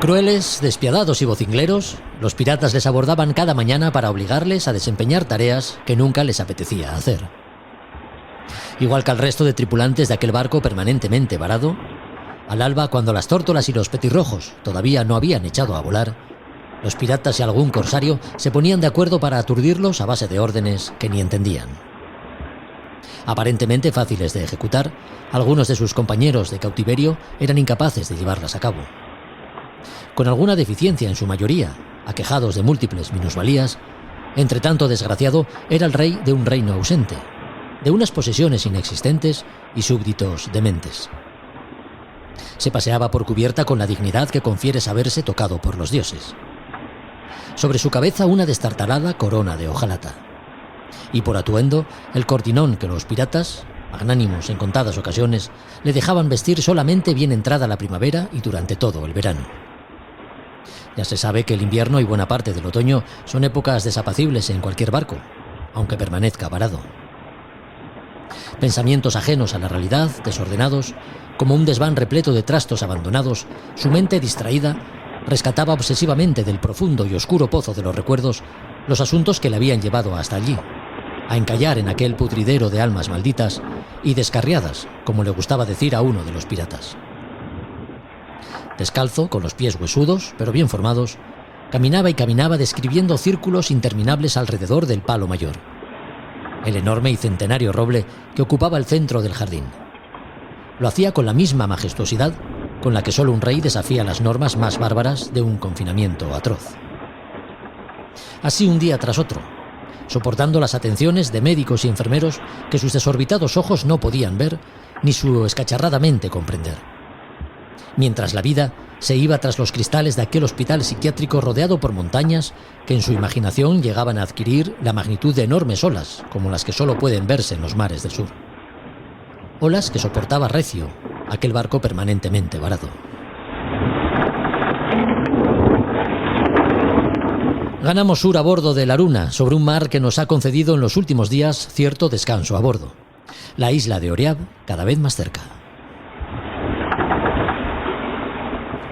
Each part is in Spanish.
Crueles, despiadados y vocingleros, los piratas les abordaban cada mañana para obligarles a desempeñar tareas que nunca les apetecía hacer. Igual que al resto de tripulantes de aquel barco permanentemente varado, al alba, cuando las tórtolas y los petirrojos todavía no habían echado a volar, los piratas y algún corsario se ponían de acuerdo para aturdirlos a base de órdenes que ni entendían. Aparentemente fáciles de ejecutar, algunos de sus compañeros de cautiverio eran incapaces de llevarlas a cabo. Con alguna deficiencia en su mayoría, aquejados de múltiples minusvalías, entre tanto desgraciado era el rey de un reino ausente, de unas posesiones inexistentes y súbditos dementes. Se paseaba por cubierta con la dignidad que confiere saberse tocado por los dioses. Sobre su cabeza una destartalada corona de hojalata. Y por atuendo, el cortinón que los piratas, magnánimos en contadas ocasiones, le dejaban vestir solamente bien entrada la primavera y durante todo el verano. Ya se sabe que el invierno y buena parte del otoño son épocas desapacibles en cualquier barco, aunque permanezca varado. Pensamientos ajenos a la realidad, desordenados, como un desván repleto de trastos abandonados, su mente distraída rescataba obsesivamente del profundo y oscuro pozo de los recuerdos los asuntos que le habían llevado hasta allí, a encallar en aquel pudridero de almas malditas y descarriadas, como le gustaba decir a uno de los piratas. Descalzo, con los pies huesudos, pero bien formados, caminaba y caminaba describiendo círculos interminables alrededor del palo mayor, el enorme y centenario roble que ocupaba el centro del jardín. Lo hacía con la misma majestuosidad con la que solo un rey desafía las normas más bárbaras de un confinamiento atroz. Así un día tras otro, soportando las atenciones de médicos y enfermeros que sus desorbitados ojos no podían ver ni su escacharrada mente comprender. Mientras la vida se iba tras los cristales de aquel hospital psiquiátrico rodeado por montañas que en su imaginación llegaban a adquirir la magnitud de enormes olas, como las que solo pueden verse en los mares del sur. Olas que soportaba recio aquel barco permanentemente varado. Ganamos sur a bordo de la Luna, sobre un mar que nos ha concedido en los últimos días cierto descanso a bordo. La isla de Oreab, cada vez más cerca.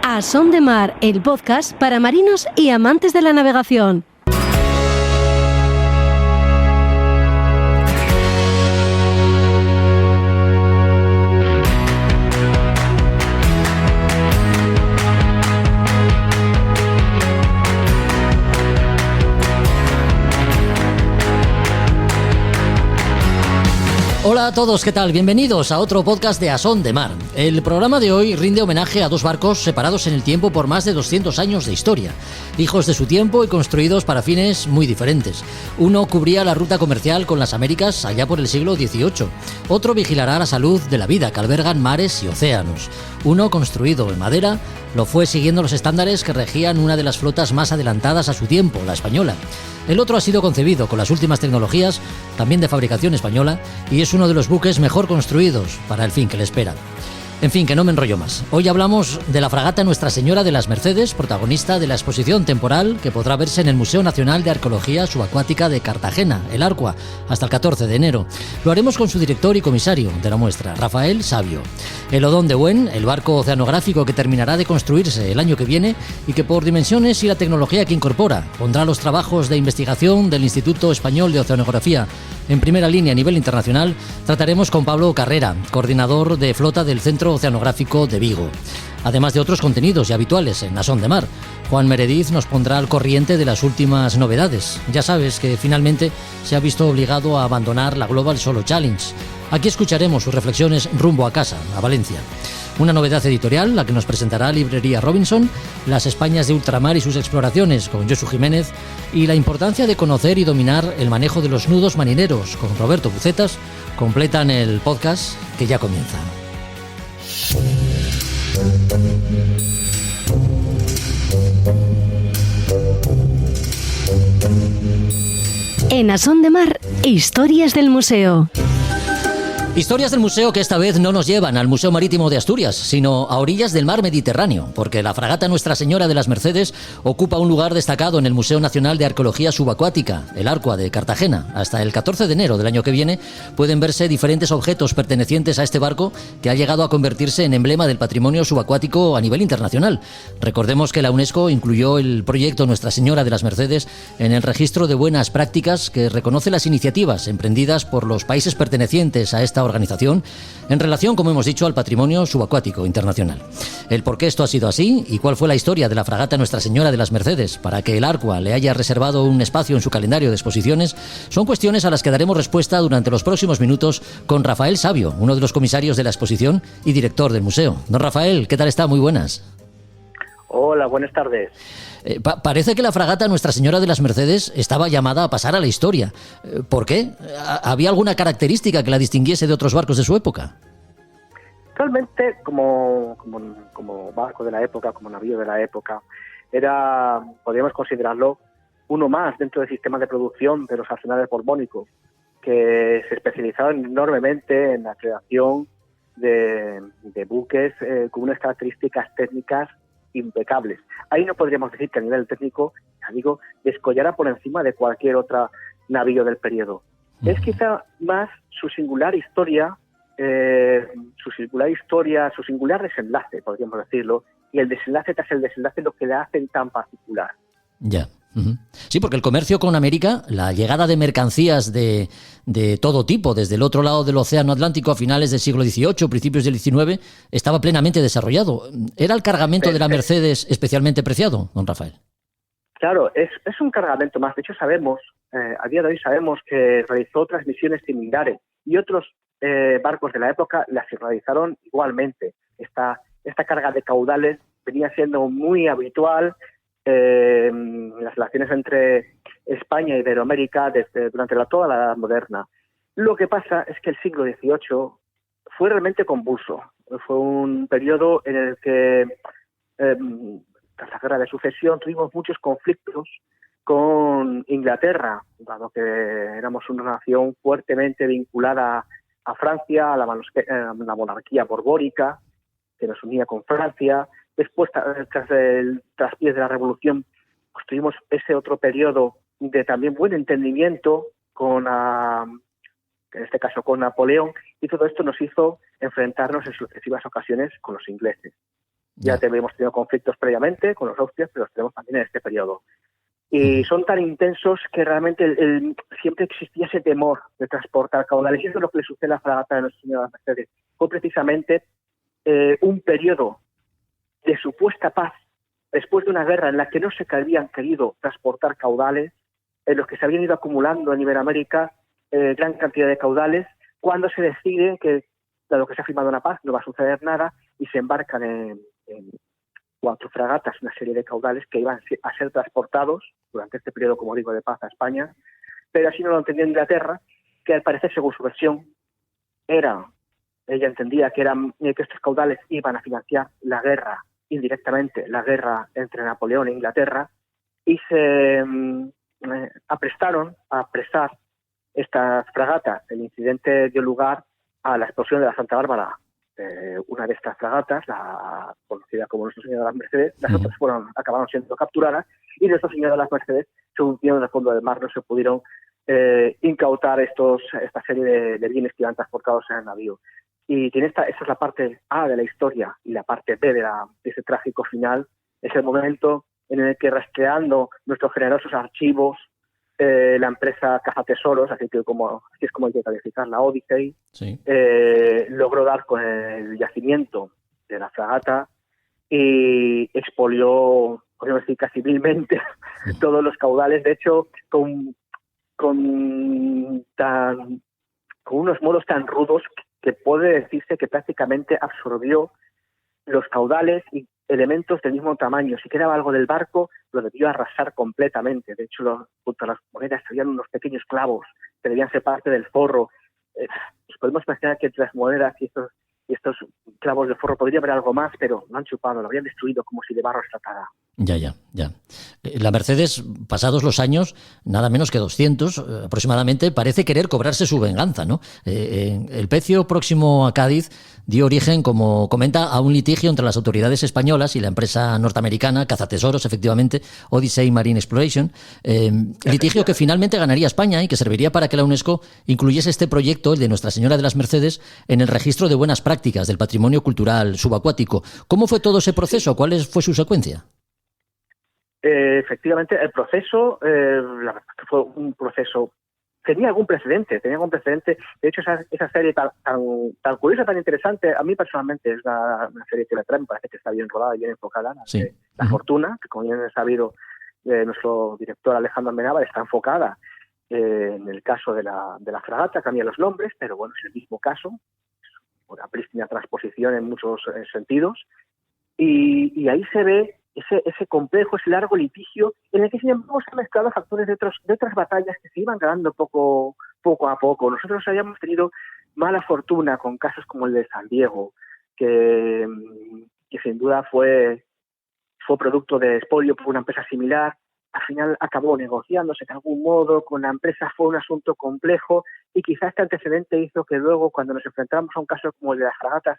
A Son de Mar, el podcast para marinos y amantes de la navegación. Hola a todos, ¿qué tal? Bienvenidos a otro podcast de A Son de Mar. El programa de hoy rinde homenaje a dos barcos separados en el tiempo por más de 200 años de historia, hijos de su tiempo y construidos para fines muy diferentes. Uno cubría la ruta comercial con las Américas allá por el siglo XVIII. Otro vigilará la salud de la vida que albergan mares y océanos. Uno, construido en madera, lo fue siguiendo los estándares que regían una de las flotas más adelantadas a su tiempo, la española. El otro ha sido concebido con las últimas tecnologías, también de fabricación española, y es uno de los buques mejor construidos para el fin que le espera. En fin, que no me enrollo más. Hoy hablamos de la fragata Nuestra Señora de las Mercedes, protagonista de la exposición temporal que podrá verse en el Museo Nacional de Arqueología Subacuática de Cartagena, el Arcua, hasta el 14 de enero. Lo haremos con su director y comisario de la muestra, Rafael Sabio. El Odón de Buen, el barco oceanográfico que terminará de construirse el año que viene y que por dimensiones y la tecnología que incorpora pondrá los trabajos de investigación del Instituto Español de Oceanografía en primera línea a nivel internacional. Trataremos con Pablo Carrera, coordinador de flota del Centro Oceanográfico de Vigo. Además de otros contenidos ya habituales en A Son de Mar, Juan Merediz nos pondrá al corriente de las últimas novedades. Ya sabes que finalmente se ha visto obligado a abandonar la Global Solo Challenge. Aquí escucharemos sus reflexiones rumbo a casa, a Valencia. Una novedad editorial, la que nos presentará Librería Robinson, las Españas de ultramar y sus exploraciones con Josu Jiménez, y la importancia de conocer y dominar el manejo de los nudos marineros con Roberto Bucetas, completan el podcast que ya comienza. En A Son de Mar, historias del museo. Historias del museo que esta vez no nos llevan al Museo Marítimo de Asturias, sino a orillas del mar Mediterráneo, porque la fragata Nuestra Señora de las Mercedes ocupa un lugar destacado en el Museo Nacional de Arqueología Subacuática, el Arcua de Cartagena. Hasta el 14 de enero del año que viene pueden verse diferentes objetos pertenecientes a este barco que ha llegado a convertirse en emblema del patrimonio subacuático a nivel internacional. Recordemos que la UNESCO incluyó el proyecto Nuestra Señora de las Mercedes en el registro de buenas prácticas que reconoce las iniciativas emprendidas por los países pertenecientes a esta organización en relación, como hemos dicho, al patrimonio subacuático internacional. El por qué esto ha sido así y cuál fue la historia de la fragata Nuestra Señora de las Mercedes para que el Arcua le haya reservado un espacio en su calendario de exposiciones son cuestiones a las que daremos respuesta durante los próximos minutos con Rafael Sabio, uno de los comisarios de la exposición y director del museo. Don Rafael, ¿qué tal está? Muy buenas. Hola, buenas tardes. Parece que la fragata Nuestra Señora de las Mercedes estaba llamada a pasar a la historia. ¿Por qué? ¿Había alguna característica que la distinguiese de otros barcos de su época? Realmente, como barco de la época, como navío de la época, podríamos considerarlo uno más dentro del sistema de producción de los arsenales borbónicos, que se especializaban enormemente en la creación de buques con unas características técnicas impecables. Ahí no podríamos decir que a nivel técnico, ya digo, descollara por encima de cualquier otro navío del periodo. Es quizá más su singular historia, su singular desenlace, podríamos decirlo, y el desenlace tras el desenlace lo que le hacen tan particular. Ya. Sí, porque el comercio con América, la llegada de mercancías de todo tipo, desde el otro lado del Océano Atlántico a finales del siglo XVIII, principios del XIX, estaba plenamente desarrollado. ¿Era el cargamento de la Mercedes especialmente preciado, don Rafael? Claro, es un cargamento más. De hecho, a día de hoy sabemos que realizó transmisiones similares y otros barcos de la época las realizaron igualmente. Esta carga de caudales venía siendo muy habitual las relaciones entre España y Iberoamérica durante toda la Edad Moderna. Lo que pasa es que el siglo XVIII fue realmente convulso. Fue un periodo en el que, tras la Guerra de Sucesión, tuvimos muchos conflictos con Inglaterra, dado que éramos una nación fuertemente vinculada a Francia, a la monarquía borbónica, que nos unía con Francia. Después, tras el traspiés de la Revolución, pues tuvimos ese otro periodo de también buen entendimiento en este caso con Napoleón, y todo esto nos hizo enfrentarnos en sucesivas ocasiones con los ingleses. Ya hemos tenido conflictos previamente con los austrias, pero los tenemos también en este periodo. Y son tan intensos que realmente siempre existía ese temor de transportar caudales. Y eso es lo que le sucede a la fragata de Nuestra Señora de las Mercedes. Fue precisamente un periodo de supuesta paz después de una guerra en la que no se habían querido transportar caudales, en los que se habían ido acumulando en Iberoamérica gran cantidad de caudales, cuando se decide que, dado que se ha firmado una paz, no va a suceder nada, y se embarcan en 4 fragatas, una serie de caudales que iban a ser transportados durante este periodo, como digo, de paz a España, pero así no lo entendía Inglaterra, que al parecer, según su versión, ella entendía que estos caudales iban a financiar la guerra, indirectamente la guerra entre Napoleón e Inglaterra, y se aprestaron a apresar estas fragatas. El incidente dio lugar a la explosión de la Santa Bárbara. Una de estas fragatas, la conocida como Nuestra Señora de las Mercedes, las otras acabaron siendo capturadas, y Nuestra Señora de las Mercedes se hundieron en el fondo del mar. No se pudieron incautar esta serie de bienes que iban transportados en el navío. Y esa es la parte A de la historia, y la parte B de ese trágico final es el momento en el que, rastreando nuestros generosos archivos, la empresa Cazatesoros, así es como hay que calificar la Odyssey, sí, logró dar con el yacimiento de la fragata y expolió, podríamos decir, casi vilmente todos los caudales. De hecho, con unos modos tan rudos que puede decirse que prácticamente absorbió los caudales y elementos del mismo tamaño. Si quedaba algo del barco, lo debió arrasar completamente. De hecho, junto a las monedas habían unos pequeños clavos que debían ser parte del forro. Nos podemos imaginar que entre las monedas y y estos clavos de forro, podría haber algo más, pero lo han chupado, lo habrían destruido como si de barro se tratara. Ya. La Mercedes, pasados los años, nada menos que 200 aproximadamente, parece querer cobrarse su venganza, ¿no? El pecio próximo a Cádiz dio origen, como comenta, a un litigio entre las autoridades españolas y la empresa norteamericana, cazatesoros, efectivamente, Odyssey Marine Exploration, litigio que finalmente ganaría España y que serviría para que la UNESCO incluyese este proyecto, el de Nuestra Señora de las Mercedes, en el registro de buenas prácticas del patrimonio cultural subacuático. ¿Cómo fue todo ese proceso? ¿Cuál fue su secuencia? Efectivamente, el proceso, la verdad que fue un proceso, tenía algún precedente. De hecho, esa serie tan curiosa, tan interesante, a mí personalmente es una serie que me parece que está bien rodada y bien enfocada. Sí. La Fortuna, que como bien he sabido, nuestro director Alejandro Amenábar está enfocada en el caso de la fragata, cambia los nombres, pero bueno, es el mismo caso, una prístina transposición en muchos sentidos, y ahí se ve ese complejo, ese largo litigio en el que sin embargo se han mezclado factores de otras batallas que se iban ganando poco a poco. Nosotros habíamos tenido mala fortuna con casos como el de San Diego, que sin duda fue producto de expolio por una empresa similar. Al final acabó negociándose de algún modo con la empresa, fue un asunto complejo, y quizás este antecedente hizo que luego, cuando nos enfrentamos a un caso como el de las fragatas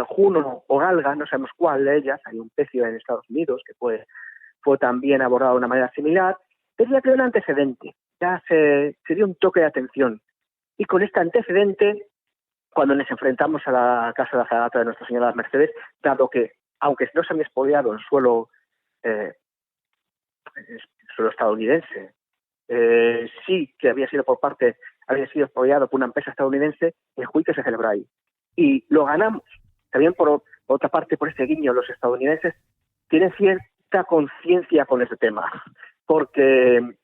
Juno o Galga, no sabemos cuál de ellas, hay un pecio en Estados Unidos que fue también abordado de una manera similar, tenía que haber un antecedente, ya se dio un toque de atención, y con este antecedente, cuando nos enfrentamos a la casa de la fragata de Nuestra Señora de las Mercedes, dado que, aunque no se había expoliado el suelo estadounidense, sí que había sido expoliado por una empresa estadounidense, el juicio se celebró ahí. Y lo ganamos. También, por otra parte, por ese guiño, los estadounidenses tienen cierta conciencia con ese tema, porque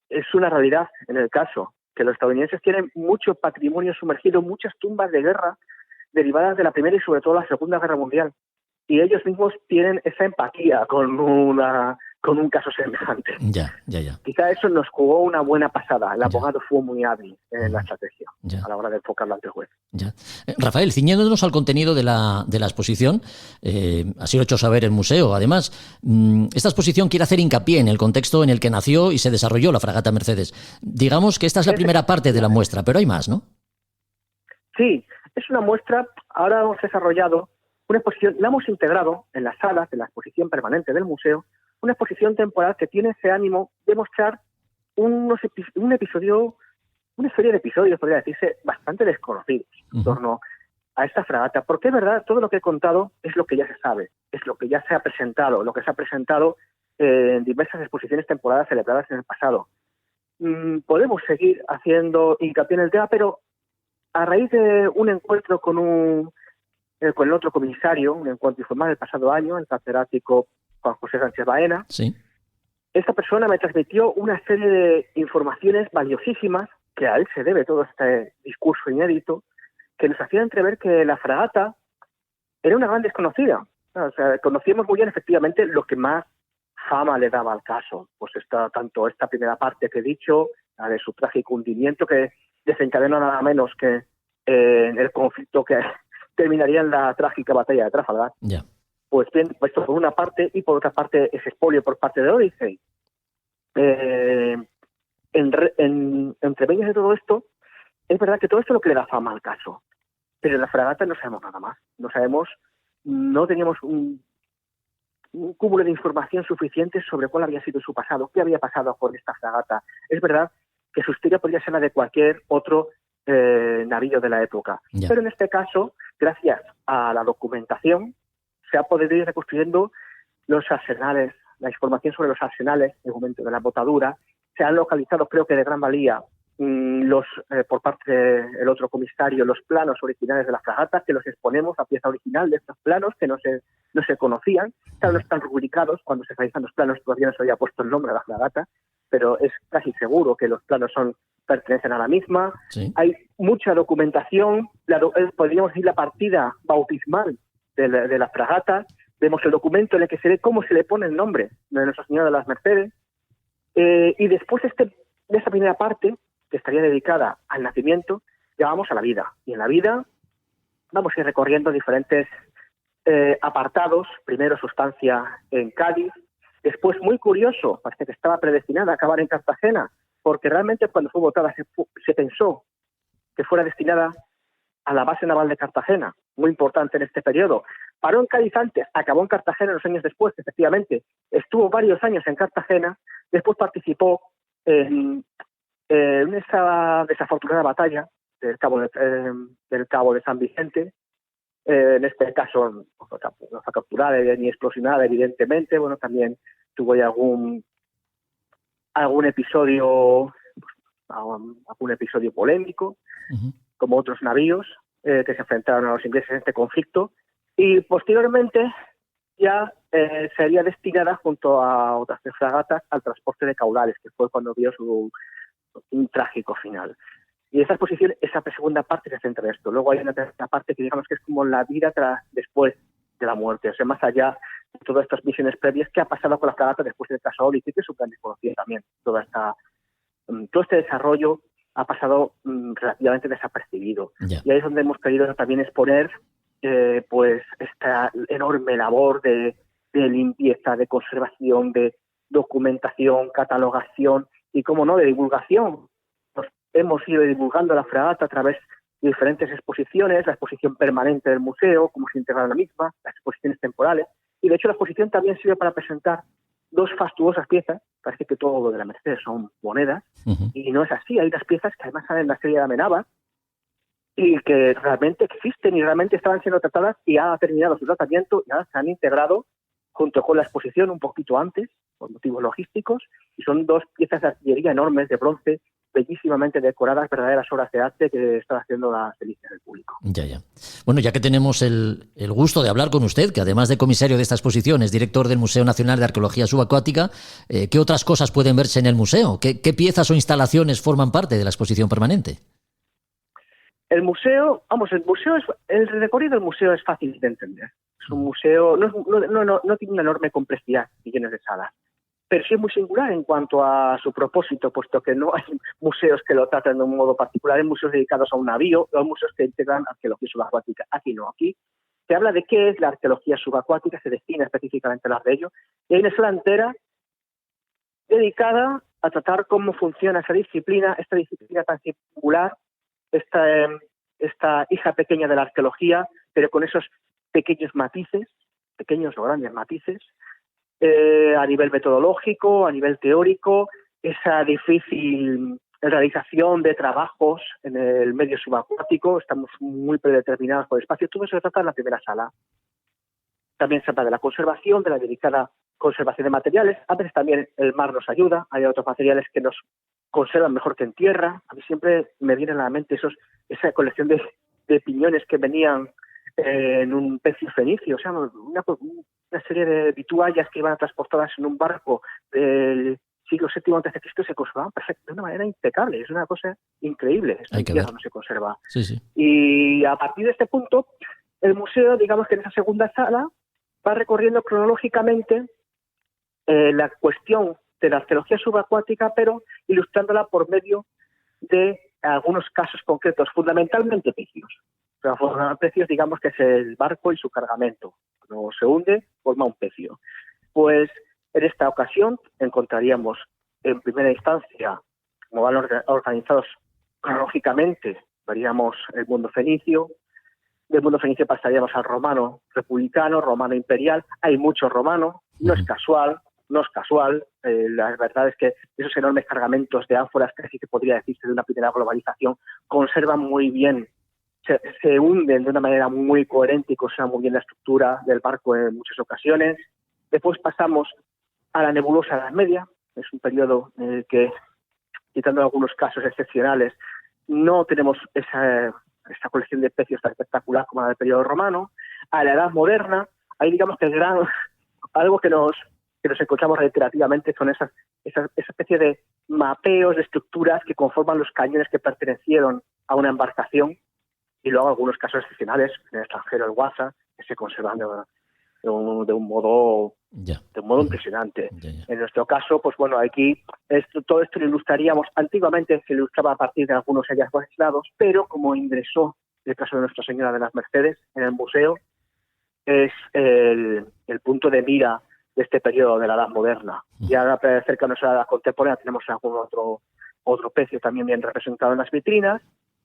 es una realidad en el caso que los estadounidenses tienen mucho patrimonio sumergido, muchas tumbas de guerra derivadas de la Primera y sobre todo la Segunda Guerra Mundial. Y ellos mismos tienen esa empatía con un caso semejante. Ya. Quizá eso nos jugó una buena pasada. El abogado fue muy hábil en la estrategia a la hora de enfocarlo ante el juez. Ya. Rafael, ciñéndonos al contenido de la exposición, así lo ha hecho saber el museo. Además, esta exposición quiere hacer hincapié en el contexto en el que nació y se desarrolló la fragata Mercedes. Digamos que esta es la primera parte de la muestra, pero hay más, ¿no? Sí, es una muestra. Ahora hemos desarrollado una exposición, la hemos integrado en las salas de la exposición permanente del museo, una exposición temporal que tiene ese ánimo de mostrar una serie de episodios, podría decirse, bastante desconocidos en torno a esta fragata, porque es verdad, todo lo que he contado es lo que ya se sabe, es lo que ya se ha presentado, lo que se ha presentado en diversas exposiciones temporales celebradas en el pasado. Podemos seguir haciendo hincapié en el tema, pero a raíz de un encuentro con el otro comisario, un encuentro informal el pasado año, el catedrático Juan José Sánchez Baena, sí. Esta persona me transmitió una serie de informaciones valiosísimas, que a él se debe todo este discurso inédito, que nos hacía entrever que la fragata era una gran desconocida. O sea, conocíamos muy bien efectivamente lo que más fama le daba al caso. Pues tanto esta primera parte que he dicho, la de su trágico hundimiento, que desencadenó nada menos que el conflicto que terminaría en la trágica batalla de Trafalgar. Yeah. Pues bien, esto por una parte, y por otra parte ese expolio por parte de Odyssey. Entre medias de todo esto, es verdad que todo esto es lo que le da fama al caso, pero en la fragata no sabemos nada más. No teníamos un cúmulo de información suficiente sobre cuál había sido su pasado, qué había pasado con esta fragata. Es verdad que su historia podría ser la de cualquier otro navío de la época, pero en este caso, gracias a la documentación, se ha podido ir reconstruyendo los arsenales, la información sobre los arsenales, el momento de la botadura. Se han localizado, creo que de gran valía, por parte del otro comisario, los planos originales de la fragata, que los exponemos, la pieza original de estos planos, que no se conocían. Claro, no están rubricados. Cuando se realizan los planos todavía no se había puesto el nombre de la fragata, pero es casi seguro que los planos pertenecen a la misma. Sí. Hay mucha documentación. Podríamos decir la partida bautismal de la fragata. Vemos el documento en el que se ve cómo se le pone el nombre de Nuestra Señora de las Mercedes. Y después de esta primera parte, que estaría dedicada al nacimiento, ya vamos a la vida. Y en la vida vamos a ir recorriendo diferentes apartados. Primero su estancia en Cádiz, después, muy curioso, parece que estaba predestinada a acabar en Cartagena, porque realmente cuando fue votada se pensó que fuera destinada a la base naval de Cartagena, muy importante en este periodo. Paró en Cádiz antes, acabó en Cartagena unos años después, efectivamente. Estuvo varios años en Cartagena, después participó en esa desafortunada batalla del Cabo de San Vicente. En este caso no fue capturada ni explosionada, evidentemente. Bueno, también tuvo ya algún episodio polémico, como otros navíos que se enfrentaron a los ingleses en este conflicto, y posteriormente ya sería destinada junto a otras 3 fragatas al transporte de caudales, que fue cuando vio un trágico final. Y esa exposición, esa segunda parte se centra en esto. Luego hay una tercera parte que digamos que es como la vida después de la muerte, o sea, más allá de todas estas misiones previas que ha pasado con la fragata después del caso Olite, que es un gran desconocido también. Todo este desarrollo ha pasado relativamente desapercibido. Yeah. Y ahí es donde hemos querido también exponer pues esta enorme labor de limpieza, de conservación, de documentación, catalogación y, cómo no, de divulgación. Hemos ido divulgando la fragata a través de diferentes exposiciones, la exposición permanente del museo, cómo se integra la misma, las exposiciones temporales, y de hecho la exposición también sirve para presentar 2 fastuosas piezas. Parece que todo lo de la Merced son monedas, y no es así. Hay unas piezas que además salen en la serie de Amenábar y que realmente existen y realmente estaban siendo tratadas, y ha terminado su tratamiento y ahora se han integrado junto con la exposición un poquito antes, por motivos logísticos, y son 2 piezas de artillería enormes de bronce, bellísimamente decoradas, verdaderas obras de arte que están haciendo las delicias del público. Ya. Bueno, ya que tenemos el gusto de hablar con usted, que además de comisario de esta exposición es director del Museo Nacional de Arqueología Subacuática, ¿qué otras cosas pueden verse en el museo? ¿Qué piezas o instalaciones forman parte de la exposición permanente? El recorrido del museo es fácil de entender. Es un museo, no tiene una enorme complejidad y lleno de salas, pero sí es muy singular en cuanto a su propósito, puesto que no hay museos que lo tratan de un modo particular. Hay museos dedicados a un navío, hay museos que integran arqueología subacuática. Aquí no, aquí se habla de qué es la arqueología subacuática, se destina específicamente a hablar de ello, y hay una sala entera dedicada a tratar cómo funciona esta disciplina tan singular, esta hija pequeña de la arqueología, pero con esos pequeños matices, pequeños o grandes matices, a nivel metodológico, a nivel teórico, esa difícil realización de trabajos en el medio subacuático. Estamos muy predeterminados por el espacio. Todo eso se trata en la primera sala. También se habla de la conservación, de la delicada conservación de materiales. A veces también el mar nos ayuda. Hay otros materiales que nos conservan mejor que en tierra. A mí siempre me viene a la mente esa colección de piñones que venían en un pecio fenicio, o sea, una serie de vituallas que iban transportadas en un barco del siglo VII a.C. se conservaban de una manera impecable. Es una cosa increíble. Hay que ver. No se conserva. Sí. Y a partir de este punto, el museo, digamos que en esa segunda sala, va recorriendo cronológicamente la cuestión de la arqueología subacuática, pero ilustrándola por medio de algunos casos concretos, fundamentalmente pecios. Pecios, digamos que es el barco y su cargamento. Cuando se hunde, forma un pecio. Pues en esta ocasión encontraríamos en primera instancia, como van organizados cronológicamente, veríamos el mundo fenicio. Del mundo fenicio pasaríamos al romano republicano, romano imperial. Hay mucho romano, no es casual. La verdad es que esos enormes cargamentos de ánforas, que sí que podría decirse de una primera globalización, conservan muy bien, se hunden de una manera muy coherente y conservan muy bien la estructura del barco en muchas ocasiones. Después pasamos a la nebulosa Edad Media. Es un periodo en el que, quitando algunos casos excepcionales, no tenemos esa colección de pecios tan espectacular como la del periodo romano. A la Edad Moderna, ahí digamos que algo que nos encontramos reiterativamente son esa especie de mapeos de estructuras que conforman los cañones que pertenecieron a una embarcación, y luego algunos casos excepcionales, en el extranjero el Guaza, que se conservan de un modo impresionante. En nuestro caso, pues bueno, aquí todo esto lo ilustraríamos. Antiguamente se ilustraba a partir de algunos hallazgos aislados, pero como ingresó el caso de Nuestra Señora de las Mercedes en el museo, es el punto de mira de este periodo de la Edad Moderna. Ya cercanos a la Edad Contemporánea tenemos algún otro pecio también bien representado en las vitrinas.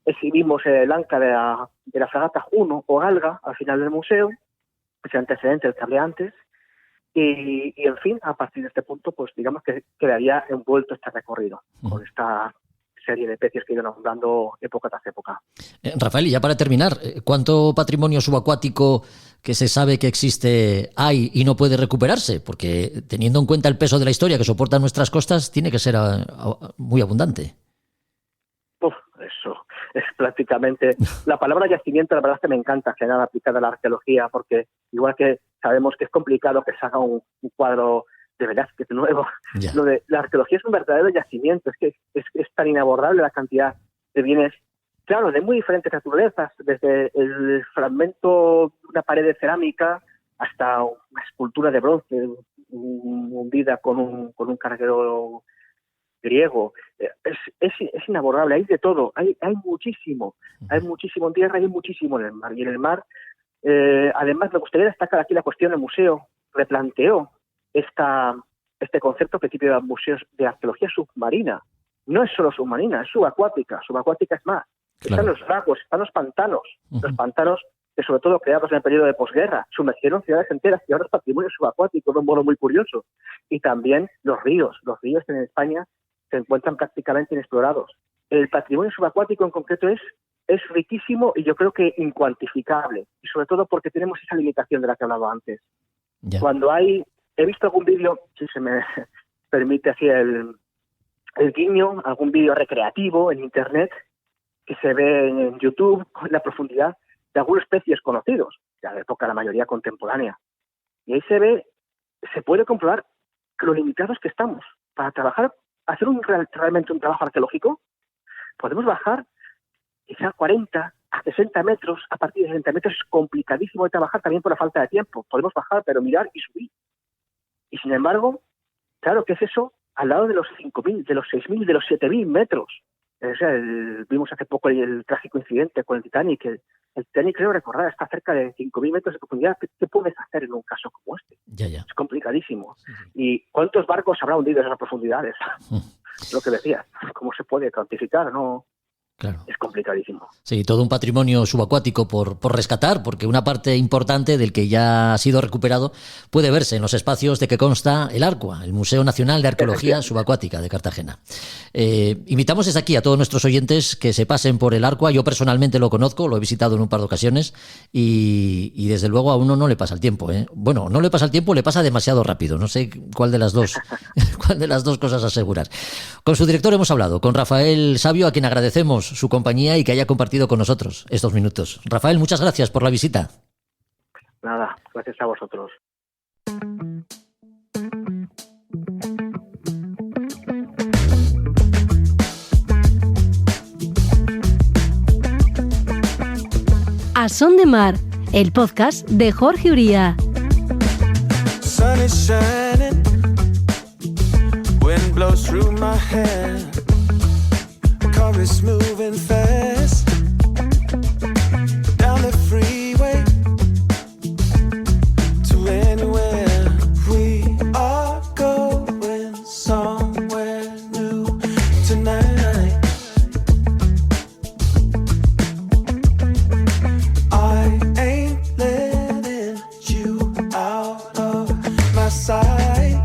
Exhibimos el anca de la fragata Juno o Galga al final del museo, ese antecedente del que hablé antes. Y en fin, a partir de este punto, pues digamos que quedaría envuelto este recorrido con esta serie de peces que iban nombrando época tras época. Rafael, y ya para terminar, ¿cuánto patrimonio subacuático que se sabe que existe hay y no puede recuperarse? Porque teniendo en cuenta el peso de la historia que soportan nuestras costas, tiene que ser muy abundante. Eso es prácticamente... La palabra yacimiento, la verdad es que me encanta que nada aplicada a la arqueología, porque igual que sabemos que es complicado que se haga un cuadro de Velázquez nuevo, lo de la arqueología es un verdadero yacimiento, es que es tan inabordable la cantidad de bienes, claro, de muy diferentes naturalezas, desde el fragmento de una pared de cerámica hasta una escultura de bronce hundida con un carguero griego. Es inabordable, hay de todo, hay muchísimo en tierra y hay muchísimo en el mar. Y en el mar, además, me gustaría destacar aquí la cuestión del museo, replanteó este concepto que tiene museos de arqueología submarina. No es solo submarina, es subacuática es más. Claro. Están los lagos, están los pantanos, los pantanos que sobre todo creados en el periodo de posguerra, sumergieron ciudades enteras y ahora es patrimonio subacuático de un modo muy curioso. Y también los ríos en España se encuentran prácticamente inexplorados. El patrimonio subacuático en concreto es riquísimo y yo creo que incuantificable, y sobre todo porque tenemos esa limitación de la que hablaba antes. Ya. He visto algún vídeo, si se me permite así el guiño, algún vídeo recreativo en internet que se ve en YouTube con la profundidad de algunos especies conocidos, ya de época la mayoría contemporánea. Y ahí se puede comprobar lo limitados que estamos. Para hacer realmente un trabajo arqueológico, podemos bajar quizá 40 a 60 metros, a partir de 60 metros es complicadísimo de trabajar también por la falta de tiempo. Podemos bajar, pero mirar y subir. Y sin embargo, claro, ¿qué es eso? Al lado de los 5.000, de los 6.000, de los 7.000 metros. O sea, vimos hace poco el trágico incidente con el Titanic. El Titanic, creo recordar, está cerca de 5.000 metros de profundidad. ¿Qué puedes hacer en un caso como este? Ya. Es complicadísimo. Sí. ¿Y cuántos barcos habrá hundido en esas profundidades? Lo que decías, ¿cómo se puede cuantificar? No. Claro. Es complicadísimo. Sí, todo un patrimonio subacuático por rescatar, porque una parte importante del que ya ha sido recuperado puede verse en los espacios de que consta el ARCUA, el Museo Nacional de Arqueología Subacuática de Cartagena. Invitamos desde aquí a todos nuestros oyentes que se pasen por el ARCUA. Yo personalmente lo conozco, lo he visitado en un par de ocasiones y desde luego a uno no le pasa el tiempo, ¿eh? Bueno, no le pasa el tiempo, le pasa demasiado rápido. No sé cuál de las dos cosas asegurar. Con su director hemos hablado, con Rafael Sabio, a quien agradecemos su compañía y que haya compartido con nosotros estos minutos. Rafael, muchas gracias por la visita. Nada, gracias a vosotros. A Son de Mar, el podcast de Jorge Uría. Sun is shining, wind blows through my hair. Car is moving fast down the freeway to anywhere. We are going somewhere new tonight. I ain't letting you out of my sight.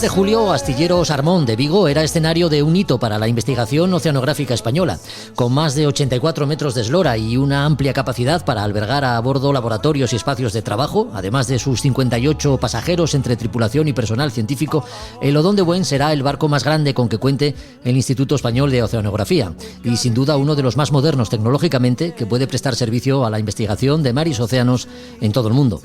de julio, Astilleros Armón de Vigo era escenario de un hito para la investigación oceanográfica española. Con más de 84 metros de eslora y una amplia capacidad para albergar a bordo laboratorios y espacios de trabajo, además de sus 58 pasajeros entre tripulación y personal científico, el Odón de Buen será el barco más grande con que cuente el Instituto Español de Oceanografía y sin duda uno de los más modernos tecnológicamente que puede prestar servicio a la investigación de mares y océanos en todo el mundo.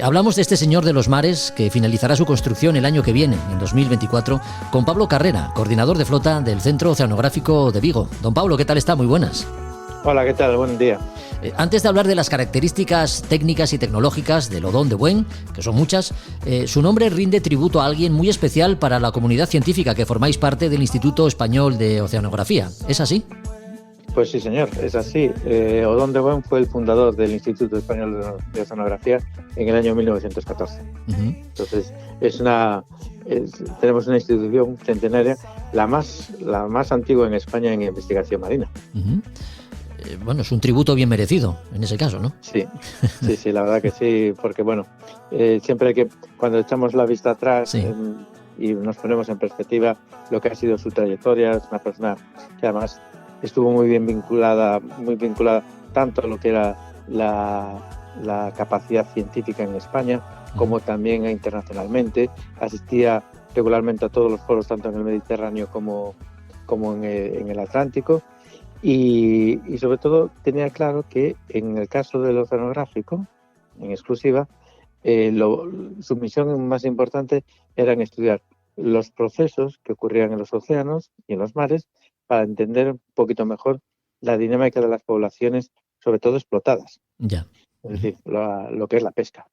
Hablamos de este señor de los mares que finalizará su construcción el año que viene, en 2024, con Pablo Carrera, coordinador de flota del Centro Oceanográfico de Vigo. Don Pablo, ¿qué tal está? Muy buenas. Hola, ¿qué tal? Buen día. Antes de hablar de las características técnicas y tecnológicas del Odón de Buen, que son muchas, su nombre rinde tributo a alguien muy especial para la comunidad científica que formáis parte del Instituto Español de Oceanografía. ¿Es así? Pues sí, señor, es así. Odón de Buen fue el fundador del Instituto Español de Oceanografía en el año 1914. Entonces, tenemos una institución centenaria, la más antigua en España en investigación marina. Bueno, es un tributo bien merecido en ese caso, ¿no? Sí, la verdad que sí, porque bueno, siempre cuando echamos la vista atrás y nos ponemos en perspectiva lo que ha sido su trayectoria, es una persona que además estuvo muy vinculada tanto a lo que era la capacidad científica en España como también internacionalmente. Asistía regularmente a todos los foros, tanto en el Mediterráneo como en el Atlántico. Y sobre todo tenía claro que en el caso del oceanográfico, en exclusiva, su misión más importante era estudiar los procesos que ocurrían en los océanos y en los mares para entender un poquito mejor la dinámica de las poblaciones, sobre todo explotadas. Ya. Es decir, lo que es la pesca.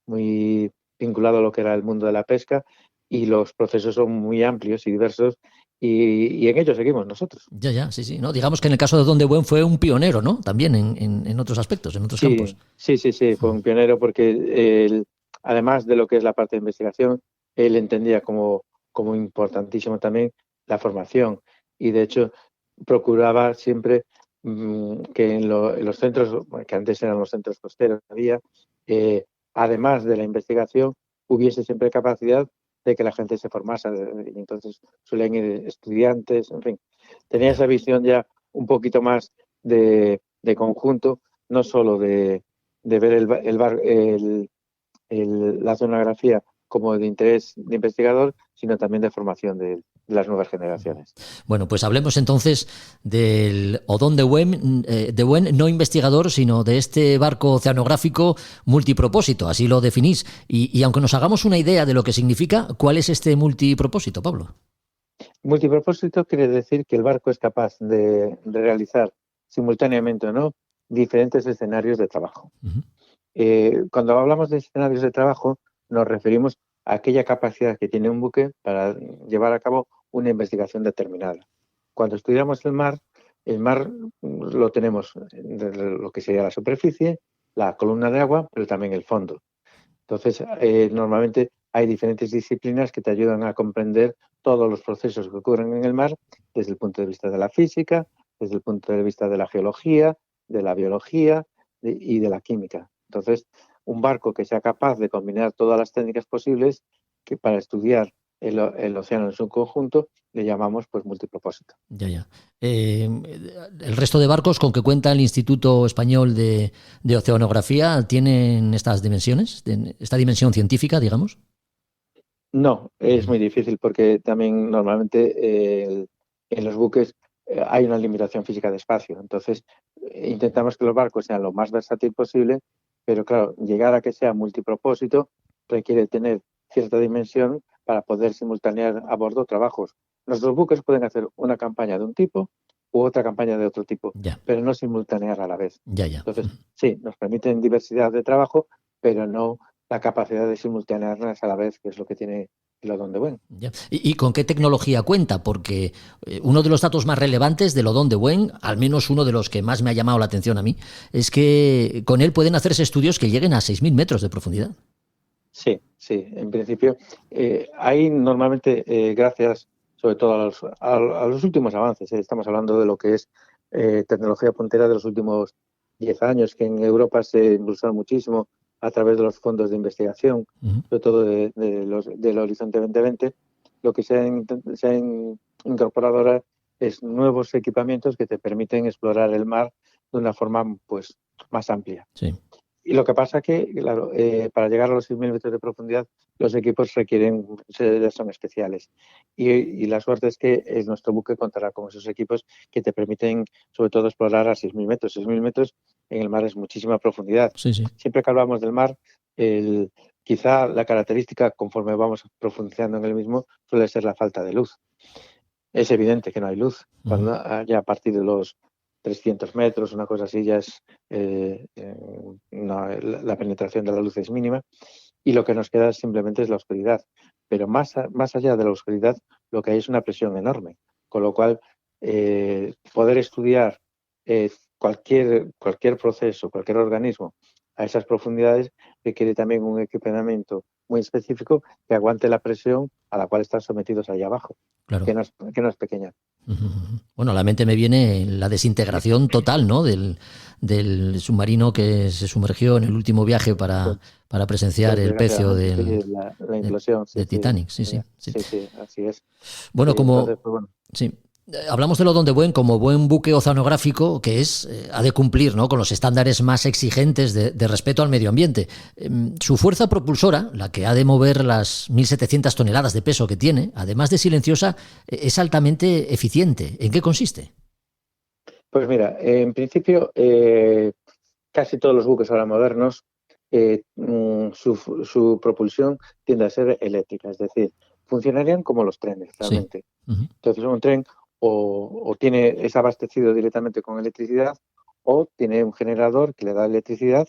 Muy vinculado a lo que era el mundo de la pesca, y los procesos son muy amplios y diversos. Y en ello seguimos nosotros. Sí. ¿No? Digamos que en el caso de Odón de Buen fue un pionero, ¿no? También en otros aspectos, en otros campos. Sí, fue un pionero porque él, además de lo que es la parte de investigación, él entendía como importantísimo también la formación. Y de hecho procuraba siempre que en los centros, que antes eran los centros costeros, además de la investigación, hubiese siempre capacidad de que la gente se formase, y entonces suelen ir estudiantes, en fin. Tenía esa visión ya un poquito más de conjunto, no solo de ver la oceanografía como de interés de investigador, sino también de formación de las nuevas generaciones. Bueno, pues hablemos entonces del Odón de Buen, no investigador, sino de este barco oceanográfico multipropósito, así lo definís. Y aunque nos hagamos una idea de lo que significa, ¿cuál es este multipropósito, Pablo? Multipropósito quiere decir que el barco es capaz de realizar simultáneamente o no diferentes escenarios de trabajo. Cuando hablamos de escenarios de trabajo, nos referimos a aquella capacidad que tiene un buque para llevar a cabo una investigación determinada. Cuando estudiamos el mar lo tenemos desde lo que sería la superficie, la columna de agua, pero también el fondo. Entonces, normalmente hay diferentes disciplinas que te ayudan a comprender todos los procesos que ocurren en el mar desde el punto de vista de la física, desde el punto de vista de la geología, de la biología y de la química. Entonces, un barco que sea capaz de combinar todas las técnicas posibles, que para estudiar el océano en su conjunto le llamamos pues multipropósito. El resto de barcos con que cuenta el Instituto Español de Oceanografía tienen estas dimensiones, esta dimensión científica, digamos. No, es muy difícil porque también normalmente en los buques hay una limitación física de espacio. Entonces intentamos que los barcos sean lo más versátil posible, pero claro, llegar a que sea multipropósito requiere tener cierta dimensión para poder simultanear a bordo trabajos. Nuestros buques pueden hacer una campaña de un tipo u otra campaña de otro tipo, pero no simultanear a la vez. Entonces, sí, nos permiten diversidad de trabajo, pero no la capacidad de simultanearlas a la vez, que es lo que tiene el Odón de Buen. ¿Y con qué tecnología cuenta? Porque uno de los datos más relevantes del Odón de Buen, al menos uno de los que más me ha llamado la atención a mí, es que con él pueden hacerse estudios que lleguen a 6.000 metros de profundidad. Sí, en principio. Hay normalmente, gracias sobre todo a los últimos avances, estamos hablando de lo que es tecnología puntera de los últimos 10 años, que en Europa se impulsaron muchísimo, a través de los fondos de investigación, sobre todo del Horizonte 2020, lo que se han incorporado ahora es nuevos equipamientos que te permiten explorar el mar de una forma pues más amplia. Sí. Y lo que pasa que, claro, para llegar a los 6.000 metros de profundidad, los equipos son especiales. Y la suerte es que nuestro buque contará con esos equipos que te permiten, sobre todo, explorar a 6.000 metros. 6.000 metros en el mar es muchísima profundidad. Sí, sí. Siempre que hablamos del mar, quizá la característica, conforme vamos profundizando en el mismo, suele ser la falta de luz. Es evidente que no hay luz. Cuando ya a partir de los 300 metros, una cosa así, ya es la penetración de la luz es mínima y lo que nos queda simplemente es la oscuridad. Pero más allá de la oscuridad, lo que hay es una presión enorme, con lo cual poder estudiar cualquier proceso, cualquier organismo a esas profundidades requiere también un equipamiento muy específico que aguante la presión a la cual están sometidos allá abajo, claro. que no es pequeña. Bueno, a la mente me viene la desintegración total, ¿no? del submarino que se sumergió en el último viaje para presenciar el pecio la implosión de Titanic. Sí, así es. Bueno, entonces, pues bueno. Sí. Hablamos de lo Donde como buen buque oceanográfico que ha de cumplir, ¿no?, con los estándares más exigentes de respeto al medio ambiente. Su fuerza propulsora, la que ha de mover las 1.700 toneladas de peso que tiene, además de silenciosa, es altamente eficiente. ¿En qué consiste? Pues mira, en principio casi todos los buques ahora modernos su propulsión tiende a ser eléctrica, es decir, funcionarían como los trenes realmente. Sí. Entonces un tren o es abastecido directamente con electricidad o tiene un generador que le da electricidad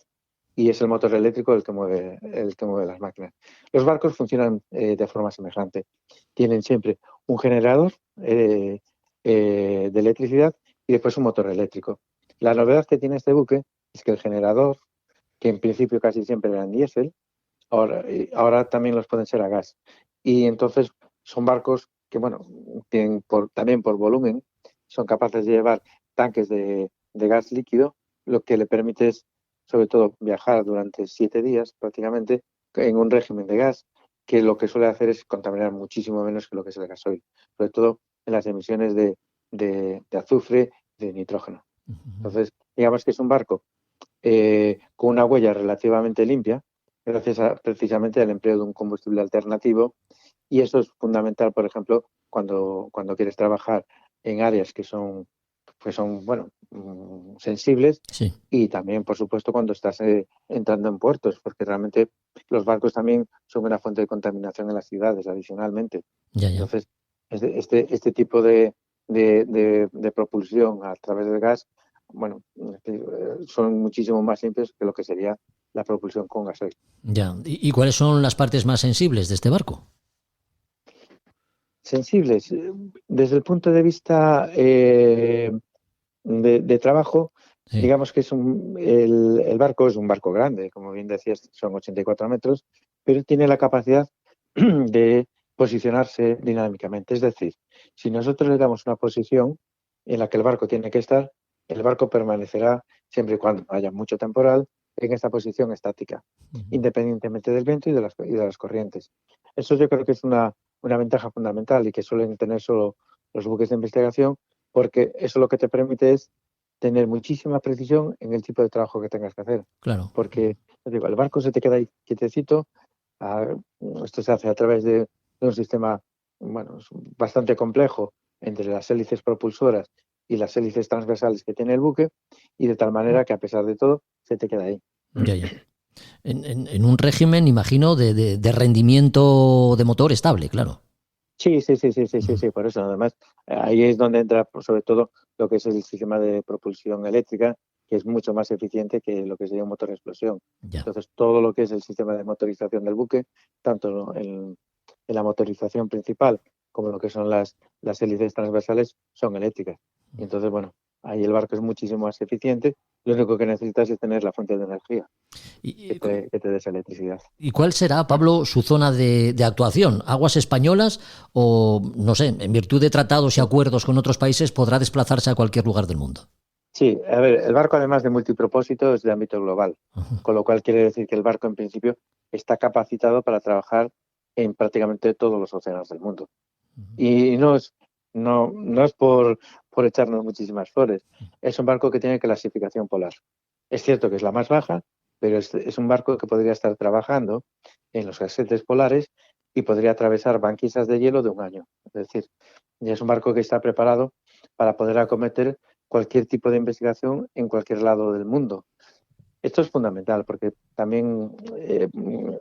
y es el motor eléctrico el que mueve las máquinas. Los barcos funcionan de forma semejante. Tienen siempre un generador de electricidad y después un motor eléctrico. La novedad que tiene este buque es que el generador, que en principio casi siempre eran diésel, ahora también los pueden ser a gas. Y entonces son barcos que, bueno, tienen también por volumen, son capaces de llevar tanques de gas líquido, lo que le permite es, sobre todo, viajar durante 7 días prácticamente en un régimen de gas, que lo que suele hacer es contaminar muchísimo menos que lo que es el gasoil, sobre todo en las emisiones de azufre y de nitrógeno. Entonces, digamos que es un barco con una huella relativamente limpia, gracias precisamente al empleo de un combustible alternativo. Y eso es fundamental, por ejemplo, cuando quieres trabajar en áreas que son sensibles. Sí. Y también, por supuesto, cuando estás entrando en puertos, porque realmente los barcos también son una fuente de contaminación en las ciudades, adicionalmente. Ya. Entonces, este tipo de propulsión a través del gas, bueno, son muchísimo más limpios que lo que sería la propulsión con gasoil. Ya. ¿Y cuáles son las partes más sensibles de este barco? Sensibles. Desde el punto de vista de trabajo, sí. Digamos que el barco es un barco grande, como bien decías, son 84 metros, pero tiene la capacidad de posicionarse dinámicamente. Es decir, si nosotros le damos una posición en la que el barco tiene que estar, el barco permanecerá, siempre y cuando haya mucho temporal, en esta posición estática, independientemente del viento y de las corrientes. Eso yo creo que es una ventaja fundamental y que suelen tener solo los buques de investigación, porque eso lo que te permite es tener muchísima precisión en el tipo de trabajo que tengas que hacer. Claro. Porque el barco se te queda ahí quietecito. Esto se hace a través de un sistema bastante complejo entre las hélices propulsoras y las hélices transversales que tiene el buque, y de tal manera que a pesar de todo se te queda ahí. Ya. En un régimen, imagino, de rendimiento de motor estable, claro. Sí, por eso. Además, ahí es donde entra, sobre todo, lo que es el sistema de propulsión eléctrica, que es mucho más eficiente que lo que sería un motor de explosión. Ya. Entonces, todo lo que es el sistema de motorización del buque, tanto en la motorización principal como lo que son las hélices transversales, son eléctricas. Y entonces, bueno, ahí el barco es muchísimo más eficiente. Lo único que necesitas es tener la fuente de energía que te dé esa electricidad. ¿Y cuál será, Pablo, su zona de actuación? ¿Aguas españolas o, no sé, en virtud de tratados y acuerdos con otros países, podrá desplazarse a cualquier lugar del mundo? Sí, a ver, el barco además de multipropósito es de ámbito global, con lo cual quiere decir que el barco en principio está capacitado para trabajar en prácticamente todos los océanos del mundo. Y no es por echarnos muchísimas flores, es un barco que tiene clasificación polar. Es cierto que es la más baja, pero es un barco que podría estar trabajando en los gasetes polares y podría atravesar banquisas de hielo de un año. Es decir, ya es un barco que está preparado para poder acometer cualquier tipo de investigación en cualquier lado del mundo. Esto es fundamental porque también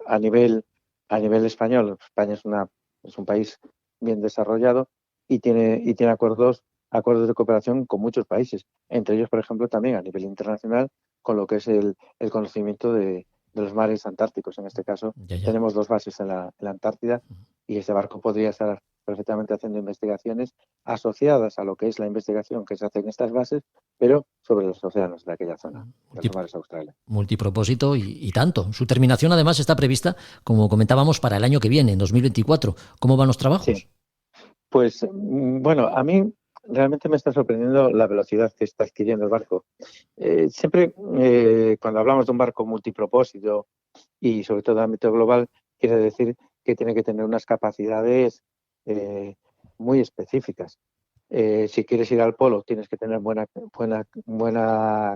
a nivel español, España es un país bien desarrollado y tiene acuerdos de cooperación con muchos países, entre ellos, por ejemplo, también a nivel internacional con lo que es el conocimiento de los mares antárticos. En este caso, tenemos 2 bases en la Antártida y ese barco podría estar perfectamente haciendo investigaciones asociadas a lo que es la investigación que se hace en estas bases, pero sobre los océanos de aquella zona, de los mares australes. Multipropósito y tanto. Su terminación además está prevista, como comentábamos, para el año que viene, en 2024. ¿Cómo van los trabajos? Sí. Pues bueno, a mí realmente me está sorprendiendo la velocidad que está adquiriendo el barco. Siempre cuando hablamos de un barco multipropósito y sobre todo de ámbito global, quiere decir que tiene que tener unas capacidades muy específicas. Si quieres ir al polo, tienes que tener buena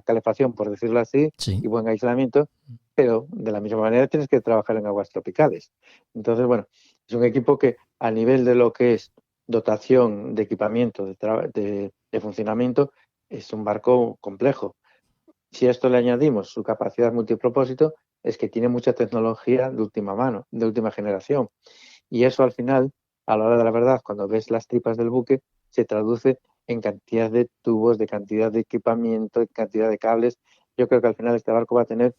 calefacción, por decirlo así, sí, y buen aislamiento, pero de la misma manera tienes que trabajar en aguas tropicales. Entonces, bueno, es un equipo que a nivel de lo que es dotación de equipamiento, de funcionamiento, es un barco complejo. Si a esto le añadimos su capacidad multipropósito, es que tiene mucha tecnología de última mano, de última generación. Y eso al final, a la hora de la verdad, cuando ves las tripas del buque, se traduce en cantidad de tubos, de cantidad de equipamiento, de cantidad de cables. Yo creo que al final este barco va a tener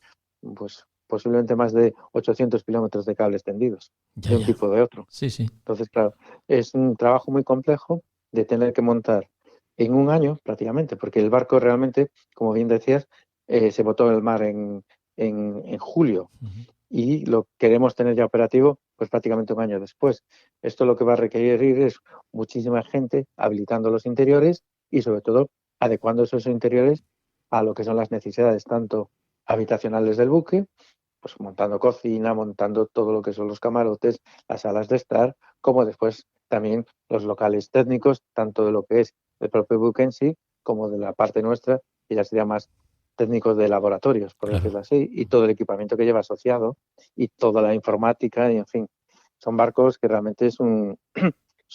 pues posiblemente más de 800 kilómetros de cables tendidos, de un tipo o de otro. Sí, sí. Entonces, claro, es un trabajo muy complejo de tener que montar en un año prácticamente, porque el barco realmente, como bien decías, se botó en el mar en julio y lo queremos tener ya operativo pues prácticamente un año después. Esto lo que va a requerir es muchísima gente habilitando los interiores y sobre todo adecuando esos interiores a lo que son las necesidades tanto habitacionales del buque, pues montando cocina, montando todo lo que son los camarotes, las salas de estar, como después también los locales técnicos, tanto de lo que es el propio buque en sí, como de la parte nuestra, que ya sería más técnicos de laboratorios, por decirlo así, y todo el equipamiento que lleva asociado y toda la informática, y en fin, son barcos que realmente son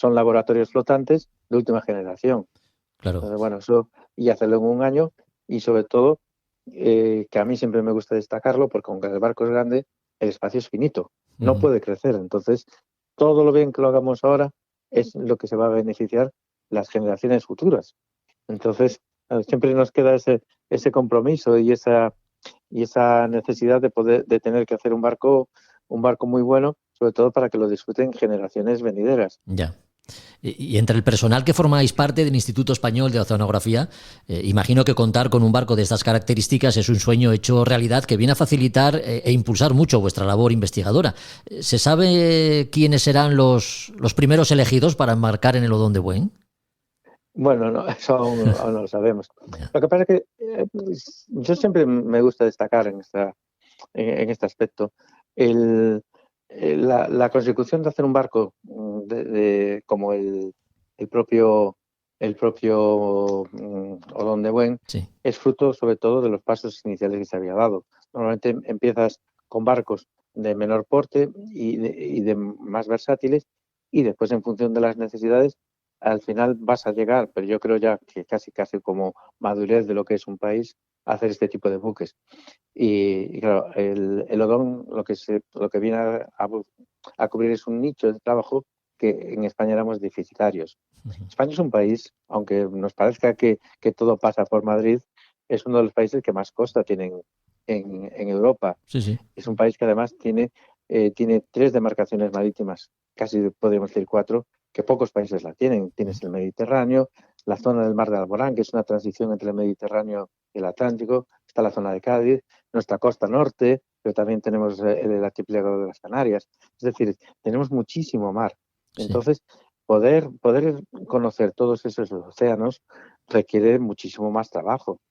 laboratorios flotantes de última generación. Claro. Entonces, bueno, eso, y hacerlo en un año, y sobre todo, que a mí siempre me gusta destacarlo, porque aunque el barco es grande, el espacio es finito, no puede crecer. Entonces, todo lo bien que lo hagamos ahora es lo que se va a beneficiar las generaciones futuras. Entonces, siempre nos queda ese compromiso y esa necesidad de tener que hacer un barco muy bueno, sobre todo para que lo disfruten generaciones venideras. Ya. Y entre el personal que formáis parte del Instituto Español de Oceanografía, imagino que contar con un barco de estas características es un sueño hecho realidad que viene a facilitar e impulsar mucho vuestra labor investigadora. ¿Se sabe quiénes serán los primeros elegidos para embarcar en el Odón de Buen? Bueno, no, eso aún no lo sabemos. Lo que pasa es que yo siempre me gusta destacar en este aspecto la consecución de hacer un barco como el propio Odón de Buen, sí, es fruto sobre todo de los pasos iniciales que se había dado. Normalmente empiezas con barcos de menor porte y de más versátiles, y después, en función de las necesidades, al final vas a llegar, pero yo creo ya que casi como madurez de lo que es un país, a hacer este tipo de buques. Y claro, el Odón lo que viene a cubrir es un nicho de trabajo que en España éramos deficitarios. España es un país, aunque nos parezca que todo pasa por Madrid, es uno de los países que más costa tienen en Europa. Sí, sí. Es un país que además tiene 3 demarcaciones marítimas, casi podríamos decir 4, que pocos países la tienen. Tienes el Mediterráneo, la zona del Mar de Alborán, que es una transición entre el Mediterráneo y el Atlántico, está la zona de Cádiz, nuestra costa norte, pero también tenemos el archipiélago de las Canarias. Es decir, tenemos muchísimo mar. Entonces, sí, poder conocer todos esos océanos requiere muchísimo más trabajo.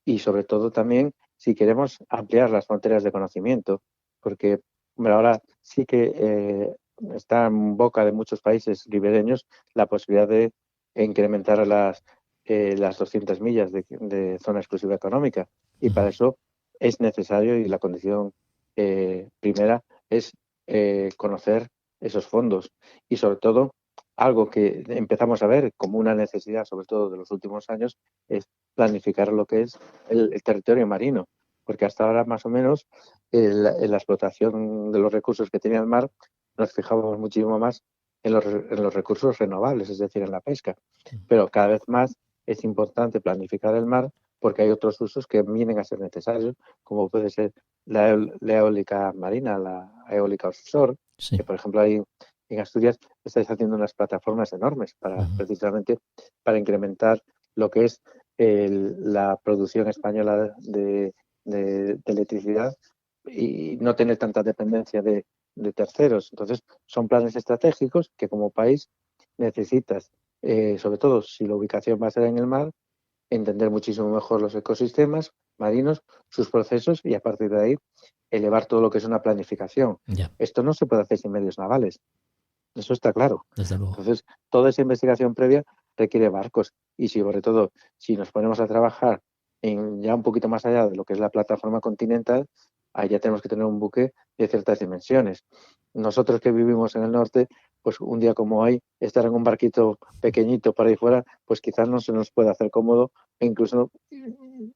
y sobre todo también si queremos ampliar las fronteras de conocimiento, porque ahora sí que está en boca de muchos países ribereños la posibilidad de incrementar las 200 millas de zona exclusiva económica, y para eso es necesario, y la condición primera es conocer esos fondos, y sobre todo algo que empezamos a ver como una necesidad, sobre todo de los últimos años, es planificar lo que es el territorio marino, porque hasta ahora más o menos en la explotación de los recursos que tenía el mar nos fijábamos muchísimo más en los recursos renovables, es decir, en la pesca, pero cada vez más es importante planificar el mar porque hay otros usos que vienen a ser necesarios, como puede ser la eólica marina, la eólica offshore, que por ejemplo hay en Asturias estáis haciendo unas plataformas enormes precisamente para incrementar lo que es la producción española de electricidad y no tener tanta dependencia de terceros. Entonces, son planes estratégicos que como país necesitas, sobre todo si la ubicación va a ser en el mar, entender muchísimo mejor los ecosistemas marinos, sus procesos, y a partir de ahí elevar todo lo que es una planificación. Esto no se puede hacer sin medios navales. Eso está claro. Desde luego. Entonces, toda esa investigación previa requiere barcos, y sobre todo, si nos ponemos a trabajar ya un poquito más allá de lo que es la plataforma continental, ahí ya tenemos que tener un buque de ciertas dimensiones. Nosotros que vivimos en el norte, pues un día como hoy, estar en un barquito pequeñito por ahí fuera, pues quizás no se nos puede hacer cómodo e incluso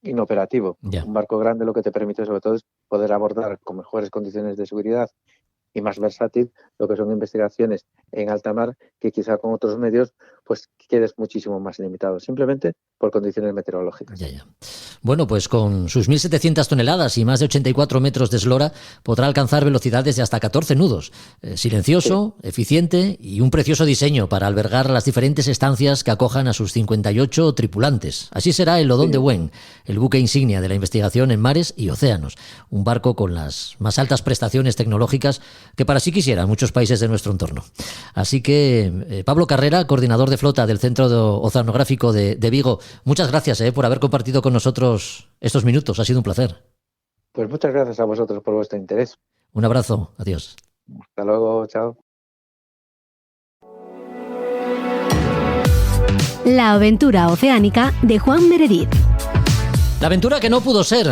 inoperativo. Un barco grande lo que te permite sobre todo es poder abordar con mejores condiciones de seguridad y más versátil lo que son investigaciones en alta mar, que quizá con otros medios pues quedes muchísimo más limitado, simplemente por condiciones meteorológicas. Bueno, pues con sus 1.700 toneladas y más de 84 metros de eslora podrá alcanzar velocidades de hasta 14 nudos. Silencioso, eficiente y un precioso diseño para albergar las diferentes estancias que acojan a sus 58 tripulantes. Así será el Odón de Buen, el buque insignia de la investigación en mares y océanos. Un barco con las más altas prestaciones tecnológicas que para sí quisieran muchos países de nuestro entorno. Así que, Pablo Carrera, coordinador de flota del Centro Oceanográfico de Vigo, muchas gracias por haber compartido con nosotros estos minutos. Ha sido un placer. Pues muchas gracias a vosotros por vuestro interés. Un abrazo. Adiós. Hasta luego. Chao. La aventura oceánica de Juan Meredith. La aventura que no pudo ser,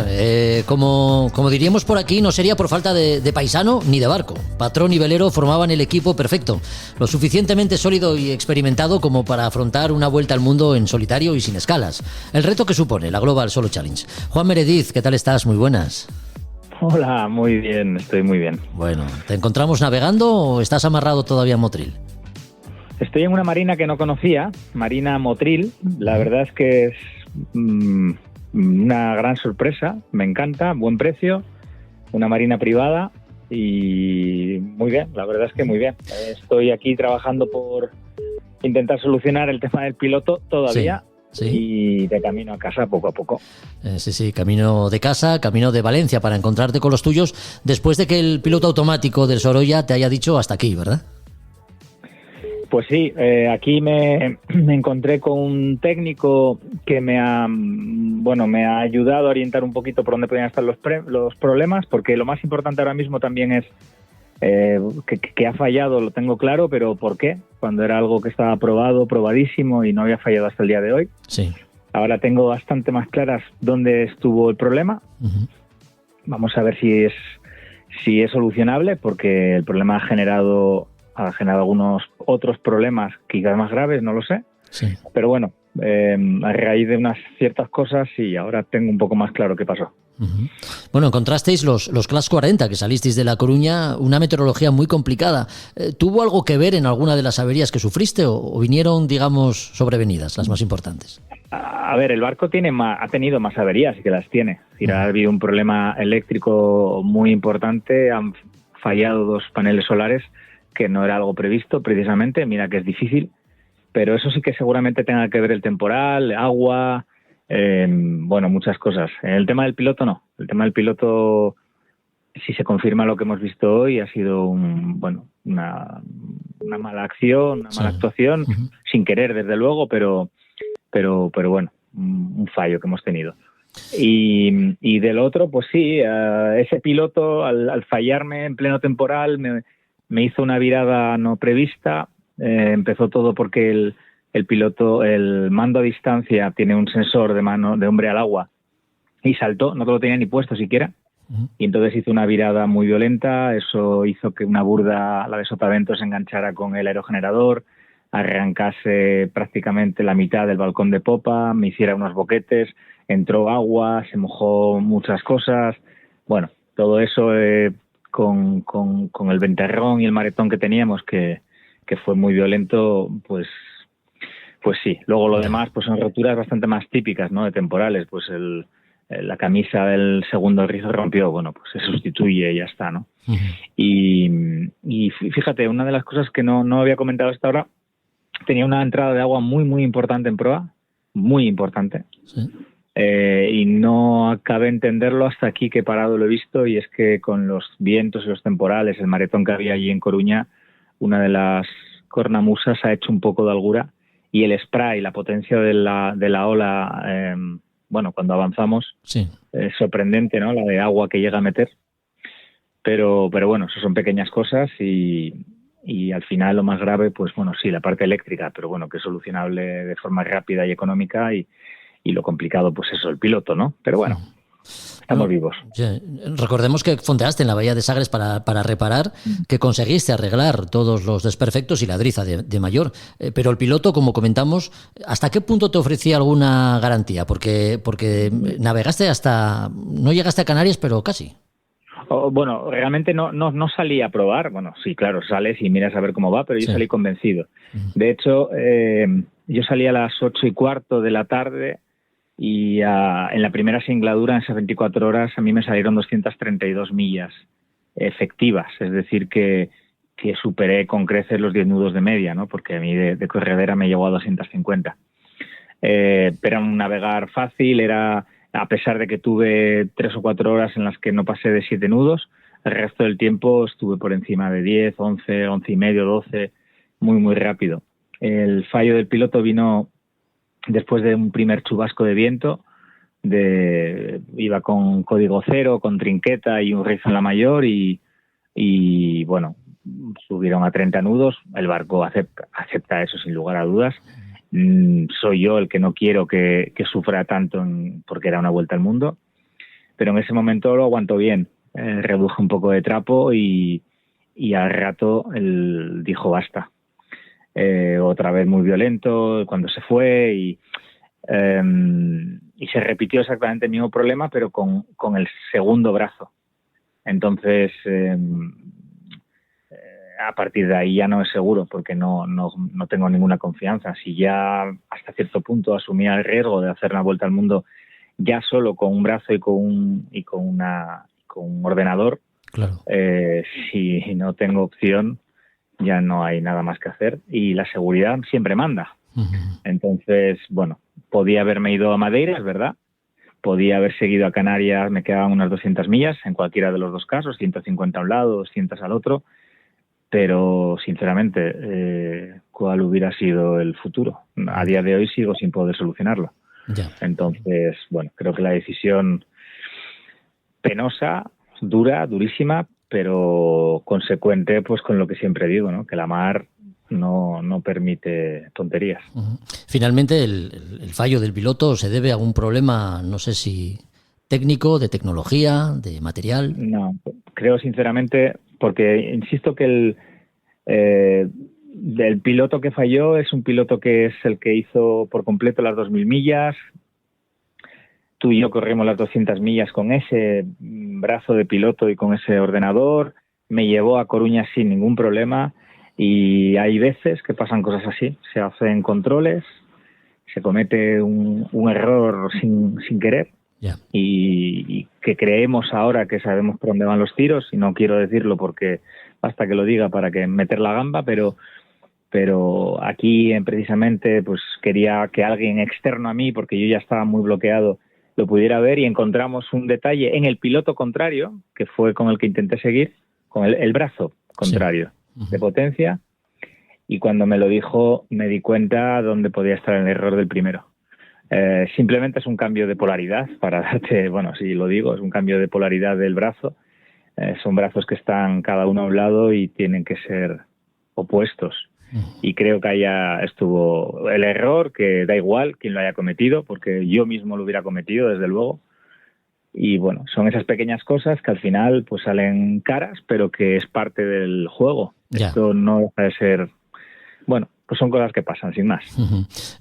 como diríamos por aquí, no sería por falta de paisano ni de barco. Patrón y velero formaban el equipo perfecto, lo suficientemente sólido y experimentado como para afrontar una vuelta al mundo en solitario y sin escalas. El reto que supone la Global Solo Challenge. Juan Meredith, ¿qué tal estás? Muy buenas. Hola, muy bien, estoy muy bien. Bueno, ¿te encontramos navegando o estás amarrado todavía en Motril? Estoy en una marina que no conocía, Marina Motril. La verdad es que es una gran sorpresa, me encanta, buen precio, una marina privada y muy bien, la verdad es que muy bien. Estoy aquí trabajando por intentar solucionar el tema del piloto todavía. Sí. Y de camino a casa poco a poco. Sí, camino de casa, camino de Valencia para encontrarte con los tuyos después de que el piloto automático del Sorolla te haya dicho hasta aquí, ¿verdad? Pues sí, aquí me encontré con un técnico que me ha ayudado a orientar un poquito por dónde podían estar los problemas, porque lo más importante ahora mismo también es que ha fallado, lo tengo claro, pero ¿por qué? Cuando era algo que estaba probadísimo y no había fallado hasta el día de hoy. Sí. Ahora tengo bastante más claras dónde estuvo el problema. Uh-huh. Vamos a ver si es solucionable, porque el problema ha generado algunos otros problemas quizás más graves, no lo sé. Sí. Pero bueno, a raíz de unas ciertas cosas y ahora tengo un poco más claro qué pasó. Uh-huh. Bueno, encontrasteis los Class 40 que salisteis de La Coruña, una meteorología muy complicada. ¿Tuvo algo que ver en alguna de las averías que sufriste o vinieron, digamos, sobrevenidas, las más importantes? A ver, el barco ha tenido más averías que las tiene. Es decir, ha habido un problema eléctrico muy importante, han fallado 2 paneles solares, que no era algo previsto precisamente, mira que es difícil, pero eso sí que seguramente tenga que ver el temporal, agua, muchas cosas. En el tema del piloto no, el tema del piloto, si se confirma lo que hemos visto hoy, ha sido una mala acción, una mala actuación, sin querer desde luego, pero bueno, un fallo que hemos tenido. Y del otro, pues sí, ese piloto al fallarme en pleno temporal me hizo una virada no prevista. Empezó todo porque el piloto, el mando a distancia tiene un sensor de mano de hombre al agua y saltó, no te lo tenía ni puesto siquiera. Y entonces hizo una virada muy violenta. Eso hizo que una burda, la de sotavento, se enganchara con el aerogenerador, arrancase prácticamente la mitad del balcón de popa, me hiciera unos boquetes, entró agua, se mojó muchas cosas. Bueno, todo eso con el ventarrón y el maretón que teníamos, que fue muy violento, pues sí. Luego lo demás pues son roturas bastante más típicas, ¿no?, de temporales. Pues la camisa del segundo rizo rompió, bueno, pues se sustituye y ya está, ¿no? Uh-huh. Y fíjate, una de las cosas que no había comentado hasta ahora, tenía una entrada de agua muy, muy importante en proa, muy importante. Sí. Y no acabé de entenderlo hasta aquí, que he parado, lo he visto, y es que con los vientos y los temporales, el maretón que había allí en Coruña, una de las cornamusas ha hecho un poco de holgura, y el spray, la potencia de la ola, bueno, cuando avanzamos, sí, es sorprendente, ¿no?, la de agua que llega a meter. Pero bueno, eso son pequeñas cosas y al final lo más grave, pues bueno, sí, la parte eléctrica, pero bueno, que es solucionable de forma rápida y económica, y lo complicado, pues eso, el piloto, ¿no? Pero bueno, estamos vivos. Recordemos que fondeaste en la bahía de Sagres para reparar, que conseguiste arreglar todos los desperfectos y la driza de mayor, pero el piloto, como comentamos, ¿hasta qué punto te ofrecía alguna garantía? Porque navegaste no llegaste a Canarias, pero casi. Bueno, realmente no salí a probar. Bueno, sí, claro, sales y miras a ver cómo va, pero yo salí convencido. De hecho, yo salí a las 8:15 de la tarde y en la primera singladura, en esas 24 horas, a mí me salieron 232 millas efectivas. Es decir, que superé con creces los 10 nudos de media, ¿no? Porque a mí de corredera me llegó a 250. Era un navegar fácil, a pesar de que tuve 3 o 4 horas en las que no pasé de 7 nudos, el resto del tiempo estuve por encima de 10, 11, 11 y medio, 12, muy, muy rápido. El fallo del piloto vino después de un primer chubasco de viento, iba con código 0, con trinqueta y un rizo en la mayor y bueno, subieron a 30 nudos, el barco acepta eso sin lugar a dudas. Soy yo el que no quiero que sufra tanto porque era una vuelta al mundo, pero en ese momento lo aguantó bien. Reduje un poco de trapo y al rato él dijo basta. Otra vez muy violento cuando se fue y se repitió exactamente el mismo problema, pero con el segundo brazo. Entonces a partir de ahí ya no es seguro, porque no tengo ninguna confianza. Si ya hasta cierto punto asumía el riesgo de hacer una vuelta al mundo ya solo con un brazo y con un ordenador, claro. Si no tengo opción, ya no hay nada más que hacer, y la seguridad siempre manda. Uh-huh. Entonces, bueno, podía haberme ido a Madeira, es verdad, podía haber seguido a Canarias, me quedaban unas 200 millas en cualquiera de los dos casos, 150 a un lado, 200 al otro. Pero, sinceramente, ¿cuál hubiera sido el futuro? A día de hoy sigo sin poder solucionarlo. Ya. Entonces, bueno, creo que la decisión penosa, durísima, pero consecuente pues con lo que siempre digo, ¿no? Que la mar no permite tonterías. Uh-huh. Finalmente, el fallo del piloto se debe a un problema, no sé si técnico, de tecnología, de material. No, creo sinceramente, porque insisto que el piloto que falló es un piloto que es el que hizo por completo las 2.000 millas. Tú y yo corrimos las 200 millas con ese brazo de piloto y con ese ordenador. Me llevó a Coruña sin ningún problema, y hay veces que pasan cosas así. Se hacen controles, se comete un error sin querer. Yeah. Y que creemos ahora que sabemos por dónde van los tiros, y no quiero decirlo porque basta que lo diga para que meter la gamba, pero aquí precisamente pues quería que alguien externo a mí, porque yo ya estaba muy bloqueado, lo pudiera ver, y encontramos un detalle en el piloto contrario, que fue con el que intenté seguir, con el brazo contrario, sí. Uh-huh. De potencia, y cuando me lo dijo me di cuenta dónde podía estar el error del primero. Simplemente es un cambio de polaridad, para darte, bueno, si lo digo, es un cambio de polaridad del brazo. Son brazos que están cada uno a un lado y tienen que ser opuestos. Y creo que allá estuvo el error, que da igual quién lo haya cometido, porque yo mismo lo hubiera cometido, desde luego. Y bueno, son esas pequeñas cosas que al final pues salen caras, pero que es parte del juego. Ya. Esto no deja de ser... Bueno, pues son cosas que pasan, sin más.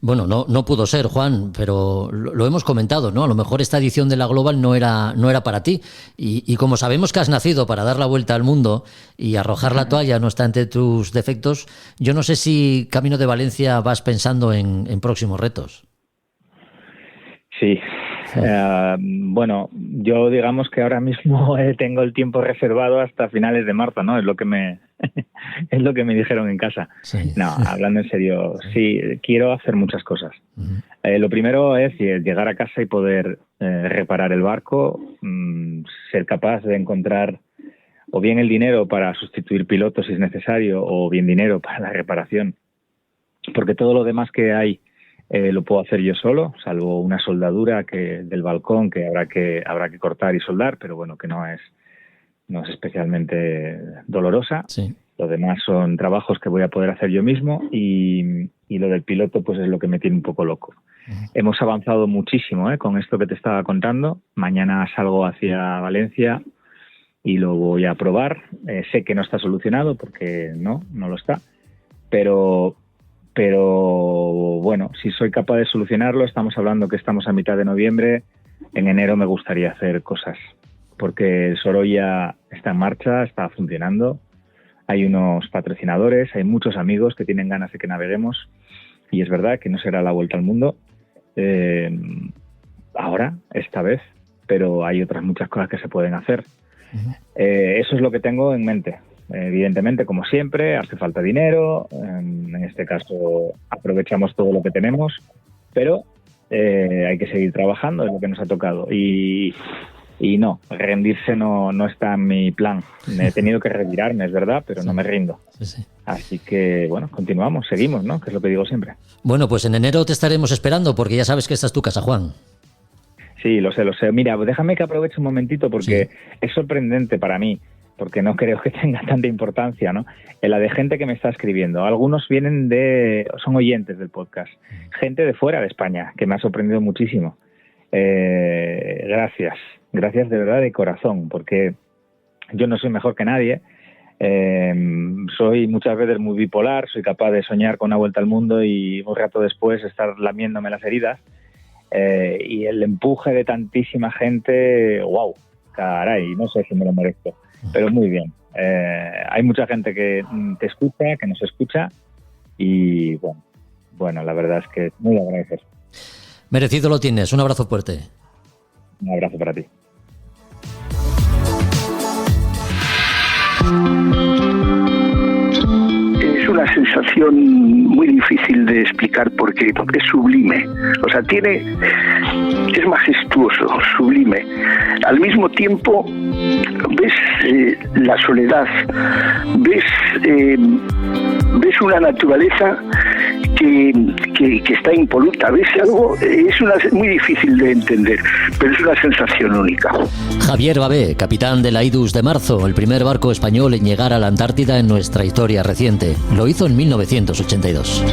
Bueno, no pudo ser, Juan, pero lo hemos comentado, ¿no? A lo mejor esta edición de la Global no era para ti. Y como sabemos que has nacido para dar la vuelta al mundo y arrojar la toalla, no obstante tus defectos, yo no sé si camino de Valencia vas pensando en próximos retos. Sí. Bueno, yo digamos que ahora mismo tengo el tiempo reservado hasta finales de marzo, ¿no? Es lo que me dijeron en casa. Sí. No, hablando en serio, sí, quiero hacer muchas cosas. Lo primero es llegar a casa y poder reparar el barco, ser capaz de encontrar o bien el dinero para sustituir pilotos si es necesario, o bien dinero para la reparación, porque todo lo demás que hay lo puedo hacer yo solo, salvo una soldadura del balcón que habrá que cortar y soldar, pero bueno, que no es especialmente dolorosa. Sí. Lo demás son trabajos que voy a poder hacer yo mismo y lo del piloto pues es lo que me tiene un poco loco. Hemos avanzado muchísimo con esto que te estaba contando. Mañana salgo hacia Valencia y lo voy a probar. Sé que no está solucionado porque no lo está, pero bueno, si soy capaz de solucionarlo, estamos hablando que estamos a mitad de noviembre, en enero me gustaría hacer cosas, porque el Sorolla está en marcha, está funcionando, hay unos patrocinadores, hay muchos amigos que tienen ganas de que naveguemos, y es verdad que no será la vuelta al mundo ahora, esta vez, pero hay otras muchas cosas que se pueden hacer. Eso es lo que tengo en mente. Evidentemente, como siempre, hace falta dinero, en este caso aprovechamos todo lo que tenemos, pero hay que seguir trabajando, es lo que nos ha tocado. Y no, rendirse no está en mi plan. He tenido que retirarme, es verdad, pero no me rindo. Sí. Así que, bueno, continuamos, seguimos, ¿no? Que es lo que digo siempre. Bueno, pues en enero te estaremos esperando, porque ya sabes que esta es tu casa, Juan. Sí, lo sé. Mira, déjame que aproveche un momentito, porque es sorprendente para mí, porque no creo que tenga tanta importancia, ¿no? La de gente que me está escribiendo. Algunos son oyentes del podcast. Gente de fuera de España, que me ha sorprendido muchísimo. Gracias de verdad, de corazón, porque yo no soy mejor que nadie. Soy muchas veces muy bipolar, soy capaz de soñar con una vuelta al mundo y un rato después estar lamiéndome las heridas. Y el empuje de tantísima gente, wow, caray, no sé si me lo merezco. Pero muy bien. Hay mucha gente que te escucha, que nos escucha y bueno, la verdad es que muy agradecer. Merecido lo tienes. Un abrazo fuerte. Un abrazo para ti. Es una sensación muy difícil de explicar porque es sublime. O sea, es majestuoso, sublime. Al mismo tiempo ves la soledad, ves una naturaleza que está impoluta, ves algo, muy difícil de entender, pero es una sensación única. Javier Babé, capitán de la Idus de Marzo, el primer barco español en llegar a la Antártida en nuestra historia reciente. Lo hizo en 1982.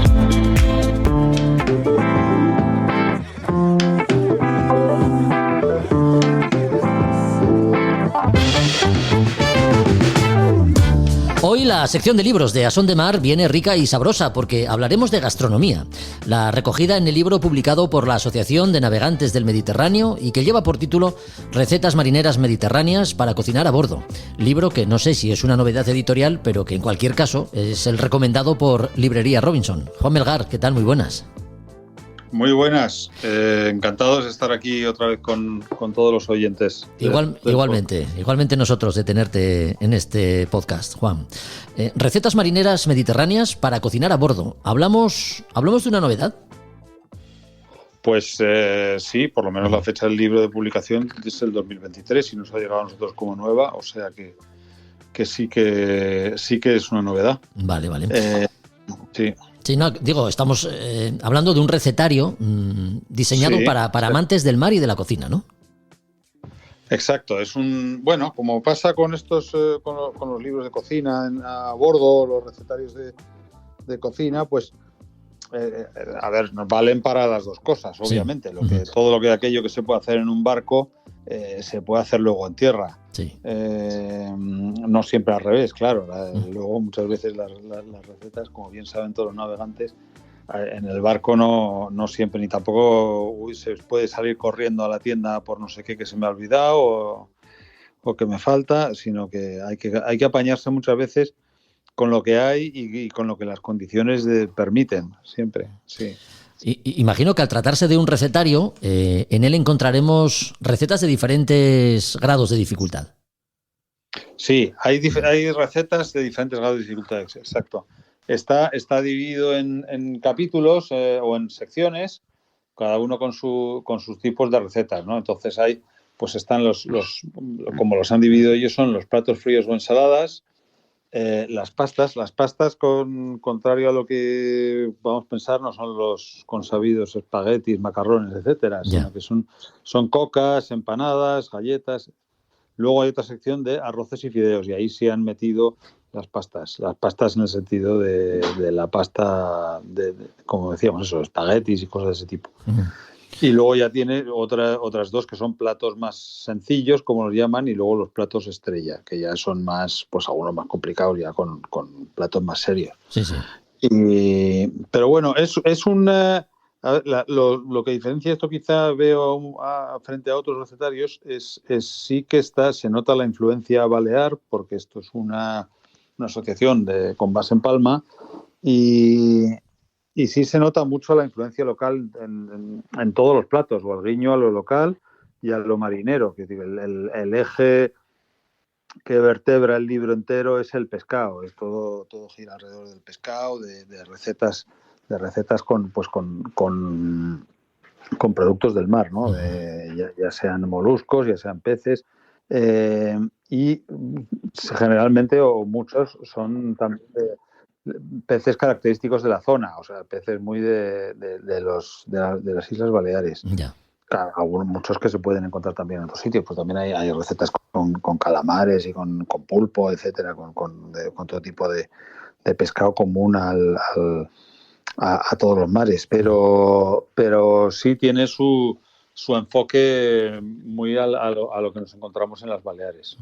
Hoy la sección de libros de A Son de Mar viene rica y sabrosa porque hablaremos de gastronomía. La recogida en el libro publicado por la Asociación de Navegantes del Mediterráneo y que lleva por título Recetas marineras mediterráneas para cocinar a bordo. Libro que no sé si es una novedad editorial, pero que en cualquier caso es el recomendado por Librería Robinson. Juan Melgar, ¿qué tal? Muy buenas. Muy buenas, encantados de estar aquí otra vez con todos los oyentes. Igualmente nosotros de tenerte en este podcast, Juan. Recetas marineras mediterráneas para cocinar a bordo. ¿Hablamos de una novedad? Pues sí, por lo menos la fecha del libro de publicación es el 2023 y nos ha llegado a nosotros como nueva, o sea que sí que es una novedad. Vale. Sí. Sí, no, digo, estamos hablando de un recetario diseñado para amantes del mar y de la cocina, ¿no? Exacto, es bueno, como pasa con estos, con los libros de cocina a bordo, los recetarios de cocina, pues, a ver, nos valen para las dos cosas, obviamente. Sí. Todo aquello que se puede hacer en un barco se puede hacer luego en tierra. Sí. No siempre al revés, claro. Luego muchas veces las recetas, como bien saben todos los navegantes, en el barco no siempre, ni tampoco se puede salir corriendo a la tienda por no sé qué que se me ha olvidado o que me falta, sino que hay que apañarse muchas veces con lo que hay y con lo que las condiciones permiten, siempre, sí. Imagino que al tratarse de un recetario, en él encontraremos recetas de diferentes grados de dificultad. Sí, hay recetas de diferentes grados de dificultad, exacto. Está dividido en capítulos o en secciones, cada uno con sus tipos de recetas, ¿no? Entonces pues están como los han dividido ellos, son los platos fríos o ensaladas, las pastas, contrario a lo que vamos a pensar, no son los consabidos espaguetis, macarrones, etcétera, sino que son cocas, empanadas, galletas. Luego hay otra sección de arroces y fideos, y ahí sí han metido las pastas en el sentido de la pasta, como decíamos, eso, espaguetis y cosas de ese tipo. Uh-huh. Y luego ya tiene otras dos que son platos más sencillos, como los llaman, y luego los platos estrella, que ya son más, pues algunos más complicados, ya con platos más serios. Sí, sí. Pero bueno, es una... A ver, lo que diferencia esto quizá veo frente a otros recetarios es sí que se nota la influencia balear, porque esto es una asociación con base en Palma, y sí se nota mucho la influencia local en todos los platos, o al guiño a lo local y a lo marinero, que el eje que vertebra el libro entero es el pescado, es todo gira alrededor del pescado, de recetas con productos del mar, ¿no? Ya sean moluscos, ya sean peces, y generalmente o muchos son también peces característicos de la zona, o sea, peces muy de las Islas Baleares. Ya. Claro, muchos que se pueden encontrar también en otros sitios, pues también hay recetas con calamares y con pulpo, etcétera, con todo tipo de pescado común a todos los mares, pero sí tiene su enfoque muy a lo que nos encontramos en las Baleares.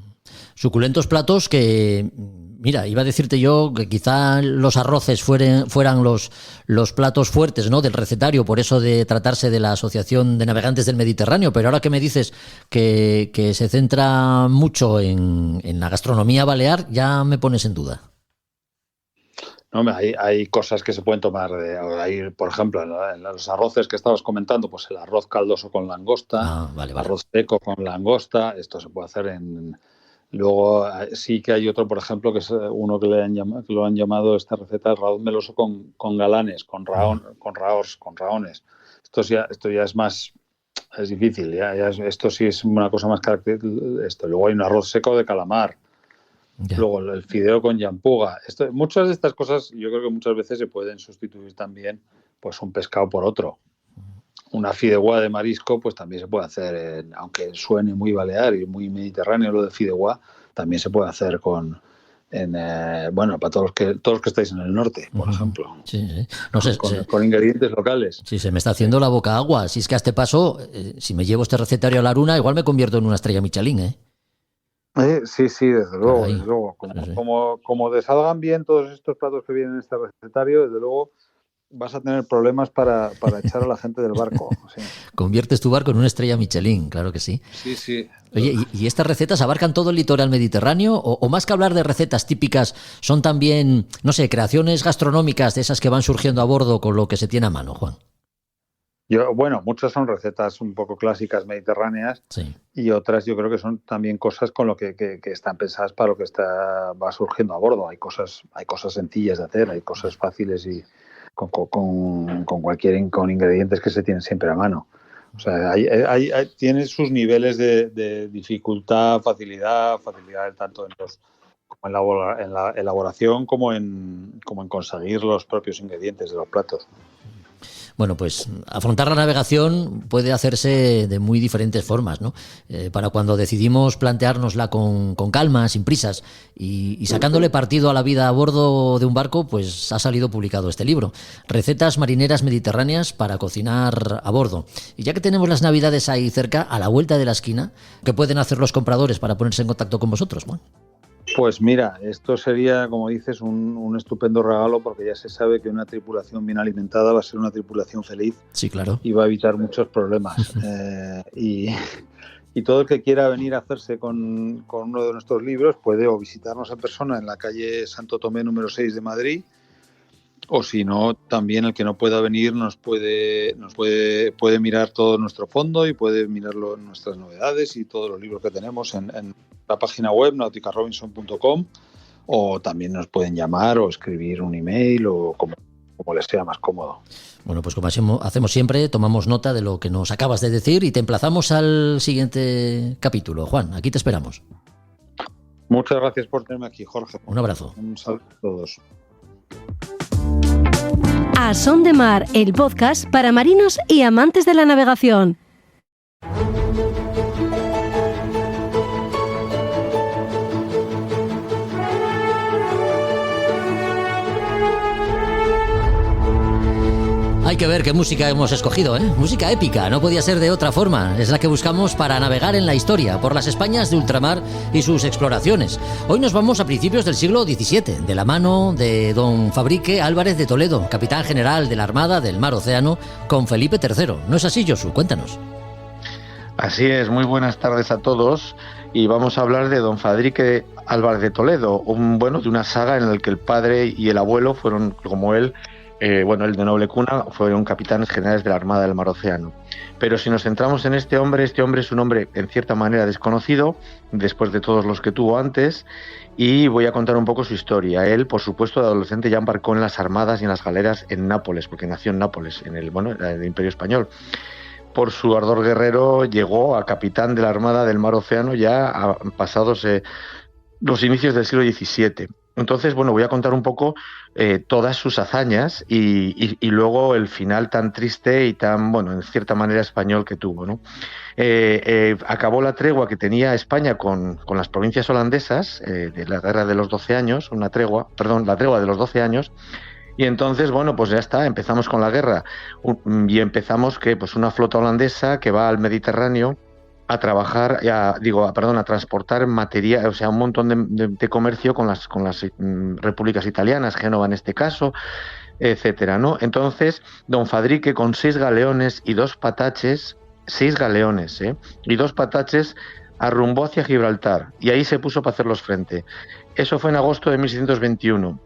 Suculentos platos que, mira, iba a decirte yo que quizá los arroces fueran los platos fuertes, ¿no?, del recetario, por eso de tratarse de la Asociación de Navegantes del Mediterráneo, pero ahora que me dices que se centra mucho en la gastronomía balear, ya me pones en duda. No, hay cosas que se pueden tomar. Por ejemplo, en los arroces que estabas comentando, pues el arroz caldoso con langosta, vale. Arroz seco con langosta, esto se puede hacer Luego sí que hay otro, por ejemplo, que es uno que lo han llamado esta receta, el raón meloso con galanes, con raones. Esto ya es más... Es difícil, esto sí es una cosa más característica. Luego hay un arroz seco de calamar. Ya. Luego el fideo con llampuga. Muchas de estas cosas yo creo que muchas veces se pueden sustituir también, pues un pescado por otro. Una fideuá de marisco pues también se puede hacer, aunque suene muy balear y muy mediterráneo lo de fideuá, también se puede hacer para todos los que estáis en el norte, por ejemplo. Sí. No sé, con ingredientes locales. Sí, se me está haciendo la boca agua. Si es que a este paso, si me llevo este recetario a la luna, igual me convierto en una estrella Michelin, ¿eh? Sí, desde luego. Como te salgan bien todos estos platos que vienen en este recetario, desde luego vas a tener problemas para echar a la gente del barco. Sí. Conviertes tu barco en una estrella Michelin, claro que sí. Sí. Oye, ¿y estas recetas abarcan todo el litoral mediterráneo? ¿O más que hablar de recetas típicas, son también, no sé, creaciones gastronómicas de esas que van surgiendo a bordo con lo que se tiene a mano, Juan? Muchas son recetas un poco clásicas mediterráneas, sí. Y otras yo creo que son también cosas con lo que están pensadas para lo que va surgiendo a bordo. Hay cosas sencillas de hacer, hay cosas fáciles y con ingredientes que se tienen siempre a mano. O sea, tiene sus niveles de dificultad, facilidad tanto en la elaboración como en conseguir los propios ingredientes de los platos. Bueno, pues afrontar la navegación puede hacerse de muy diferentes formas, ¿no? Para cuando decidimos planteárnosla con calma, sin prisas y sacándole partido a la vida a bordo de un barco, pues ha salido publicado este libro, Recetas marineras mediterráneas para cocinar a bordo. Y ya que tenemos las Navidades ahí cerca, a la vuelta de la esquina, ¿qué pueden hacer los compradores para ponerse en contacto con vosotros, Juan? Pues mira, esto sería, como dices, un estupendo regalo, porque ya se sabe que una tripulación bien alimentada va a ser una tripulación feliz. Sí, claro. Y va a evitar muchos problemas. Y todo el que quiera venir a hacerse con uno de nuestros libros puede o visitarnos en persona en la calle Santo Tomé número 6 de Madrid, o si no, también el que no pueda venir puede mirar todo nuestro fondo y puede mirar nuestras novedades y todos los libros que tenemos en la página web nauticarobinson.com, o también nos pueden llamar o escribir un email o como les sea más cómodo. Bueno, pues como hacemos siempre, tomamos nota de lo que nos acabas de decir y te emplazamos al siguiente capítulo. Juan, aquí te esperamos. Muchas gracias por tenerme aquí, Jorge. Un abrazo. Un saludo a todos. A Son de Mar, el podcast para marinos y amantes de la navegación. Hay que ver qué música hemos escogido, ¿eh? Música épica, no podía ser de otra forma. Es la que buscamos para navegar en la historia, por las Españas de ultramar y sus exploraciones. Hoy nos vamos a principios del siglo XVII, de la mano de don Fadrique Álvarez de Toledo, capitán general de la Armada del Mar Océano, con Felipe III. ¿No es así, Josu? Cuéntanos. Así es, muy buenas tardes a todos. Y vamos a hablar de don Fadrique Álvarez de Toledo, de una saga en la que el padre y el abuelo fueron, como él, el de noble cuna, fueron capitanes generales de la Armada del Mar Océano. Pero si nos centramos en este hombre es un hombre en cierta manera desconocido, después de todos los que tuvo antes, y voy a contar un poco su historia. Él, por supuesto, de adolescente ya embarcó en las armadas y en las galeras en Nápoles, porque nació en Nápoles, en el Imperio Español. Por su ardor guerrero llegó a capitán de la Armada del Mar Océano ya pasados los inicios del siglo XVII. Entonces, voy a contar un poco todas sus hazañas y luego el final tan triste y tan, en cierta manera español que tuvo, ¿no? Acabó la tregua que tenía España con las provincias holandesas de la Guerra de los 12 años, la tregua de los 12 años, y entonces, pues ya está, empezamos con la guerra y empezamos una flota holandesa que va al Mediterráneo a trabajar, a transportar material, un montón de comercio con las repúblicas italianas, Génova en este caso, etcétera, ¿no? Entonces, don Fadrique, con 6 galeones y 2 pataches, 6 galeones, y 2 pataches, arrumbó hacia Gibraltar, y ahí se puso para hacerlos frente. Eso fue en agosto de 1621.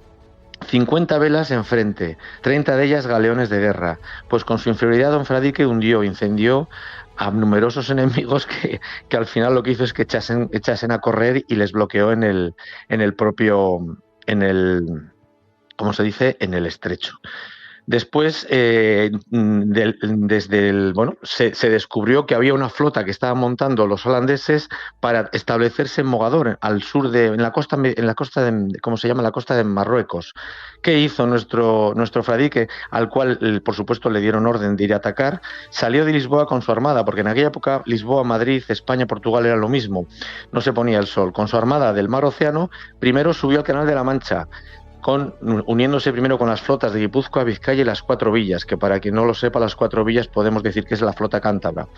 50 velas enfrente, 30 de ellas galeones de guerra. Pues con su inferioridad don Fadrique incendió a numerosos enemigos que al final lo que hizo es que echasen a correr y les bloqueó en el estrecho. Después, se descubrió que había una flota que estaban montando los holandeses para establecerse en Mogador, al sur en la costa de Marruecos. ¿Qué hizo nuestro Fadrique, al cual, por supuesto, le dieron orden de ir a atacar? Salió de Lisboa con su armada, porque en aquella época Lisboa, Madrid, España, Portugal era lo mismo. No se ponía el sol. Con su armada del Mar Océano, primero subió al Canal de la Mancha, uniéndose primero con las flotas de Guipúzcoa, Vizcaya y las 4 villas, que para quien no lo sepa, las 4 villas podemos decir que es la flota cántabra,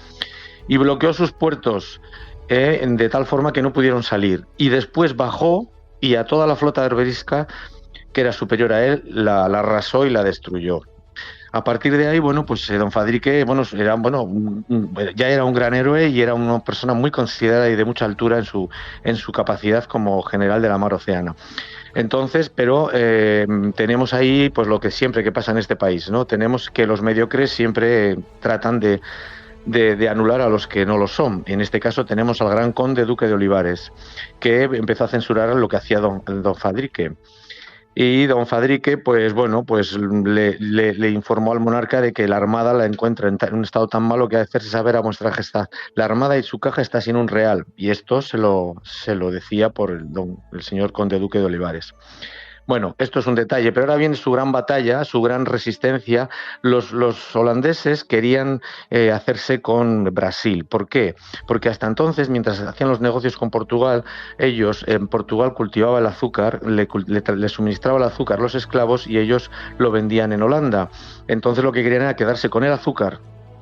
y bloqueó sus puertos de tal forma que no pudieron salir, y después bajó y a toda la flota berberisca, que era superior a él, la arrasó y la destruyó. A partir de ahí, don Fadrique ya era un gran héroe y era una persona muy considerada y de mucha altura en su capacidad como general de la Mar Océana. Entonces, pero tenemos ahí lo que siempre que pasa en este país, ¿no? Tenemos que los mediocres siempre tratan de anular a los que no lo son. En este caso tenemos al gran conde duque de Olivares, que empezó a censurar lo que hacía don Fadrique. Y don Fadrique, pues bueno, pues le informó al monarca de que la armada la encuentra en un estado tan malo que ha de hacerse saber a vuestra majestad. La armada y su caja está sin un real. Y esto se lo decía por el señor conde duque de Olivares. Bueno, esto es un detalle, pero ahora viene su gran batalla, su gran resistencia. Los holandeses querían hacerse con Brasil. ¿Por qué? Porque hasta entonces, mientras hacían los negocios con Portugal, ellos en Portugal cultivaban el azúcar, le suministraba el azúcar a los esclavos y ellos lo vendían en Holanda. Entonces lo que querían era quedarse con el azúcar,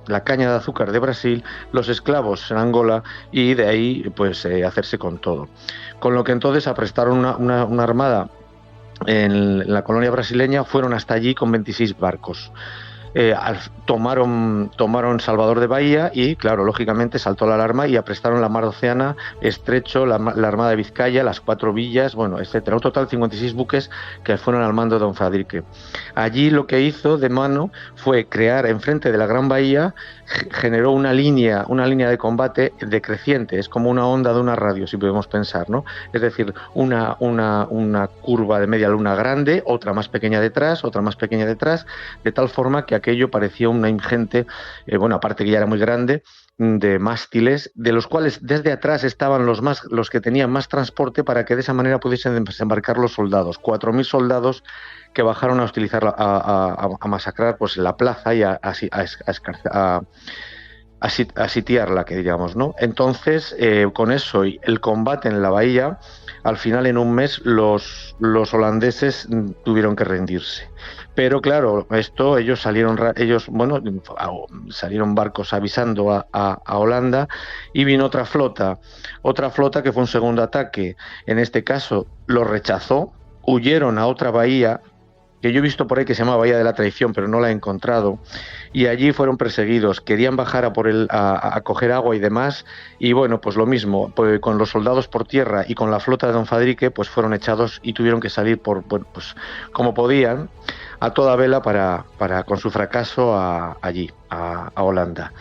la caña de azúcar de Brasil, los esclavos en Angola y de ahí pues hacerse con todo. Con lo que entonces aprestaron una armada en la colonia brasileña, fueron hasta allí con 26 barcos. Tomaron Salvador de Bahía y, claro, lógicamente saltó la alarma y aprestaron la mar Océana, Estrecho, la Armada de Vizcaya, las 4 villas, bueno, etcétera. Un total de 56 buques que fueron al mando de don Fadrique. Allí lo que hizo de mano fue crear enfrente de la Gran Bahía, generó una línea de combate decreciente, es como una onda de una radio, si podemos pensar, ¿no? Es decir, una curva de media luna grande, otra más pequeña detrás, de tal forma que aquello parecía una ingente, bueno, aparte que ya era muy grande, de mástiles, de los cuales desde atrás estaban los que tenían más transporte para que de esa manera pudiesen desembarcar los soldados. 4.000 soldados que bajaron a utilizar, a masacrar pues la plaza y a sitiarla, que diríamos, ¿no? Entonces, con eso y el combate en la bahía, al final en un mes los holandeses tuvieron que rendirse. Pero claro, ellos salieron barcos avisando a Holanda y vino otra flota que fue un segundo ataque. En este caso lo rechazó, huyeron a otra bahía que yo he visto por ahí que se llama Bahía de la Traición, pero no la he encontrado, y allí fueron perseguidos, querían bajar a coger agua y demás, y bueno, pues lo mismo, pues con los soldados por tierra y con la flota de don Fadrique, pues fueron echados y tuvieron que salir pues como podían, a toda vela para con su fracaso allí, a Holanda.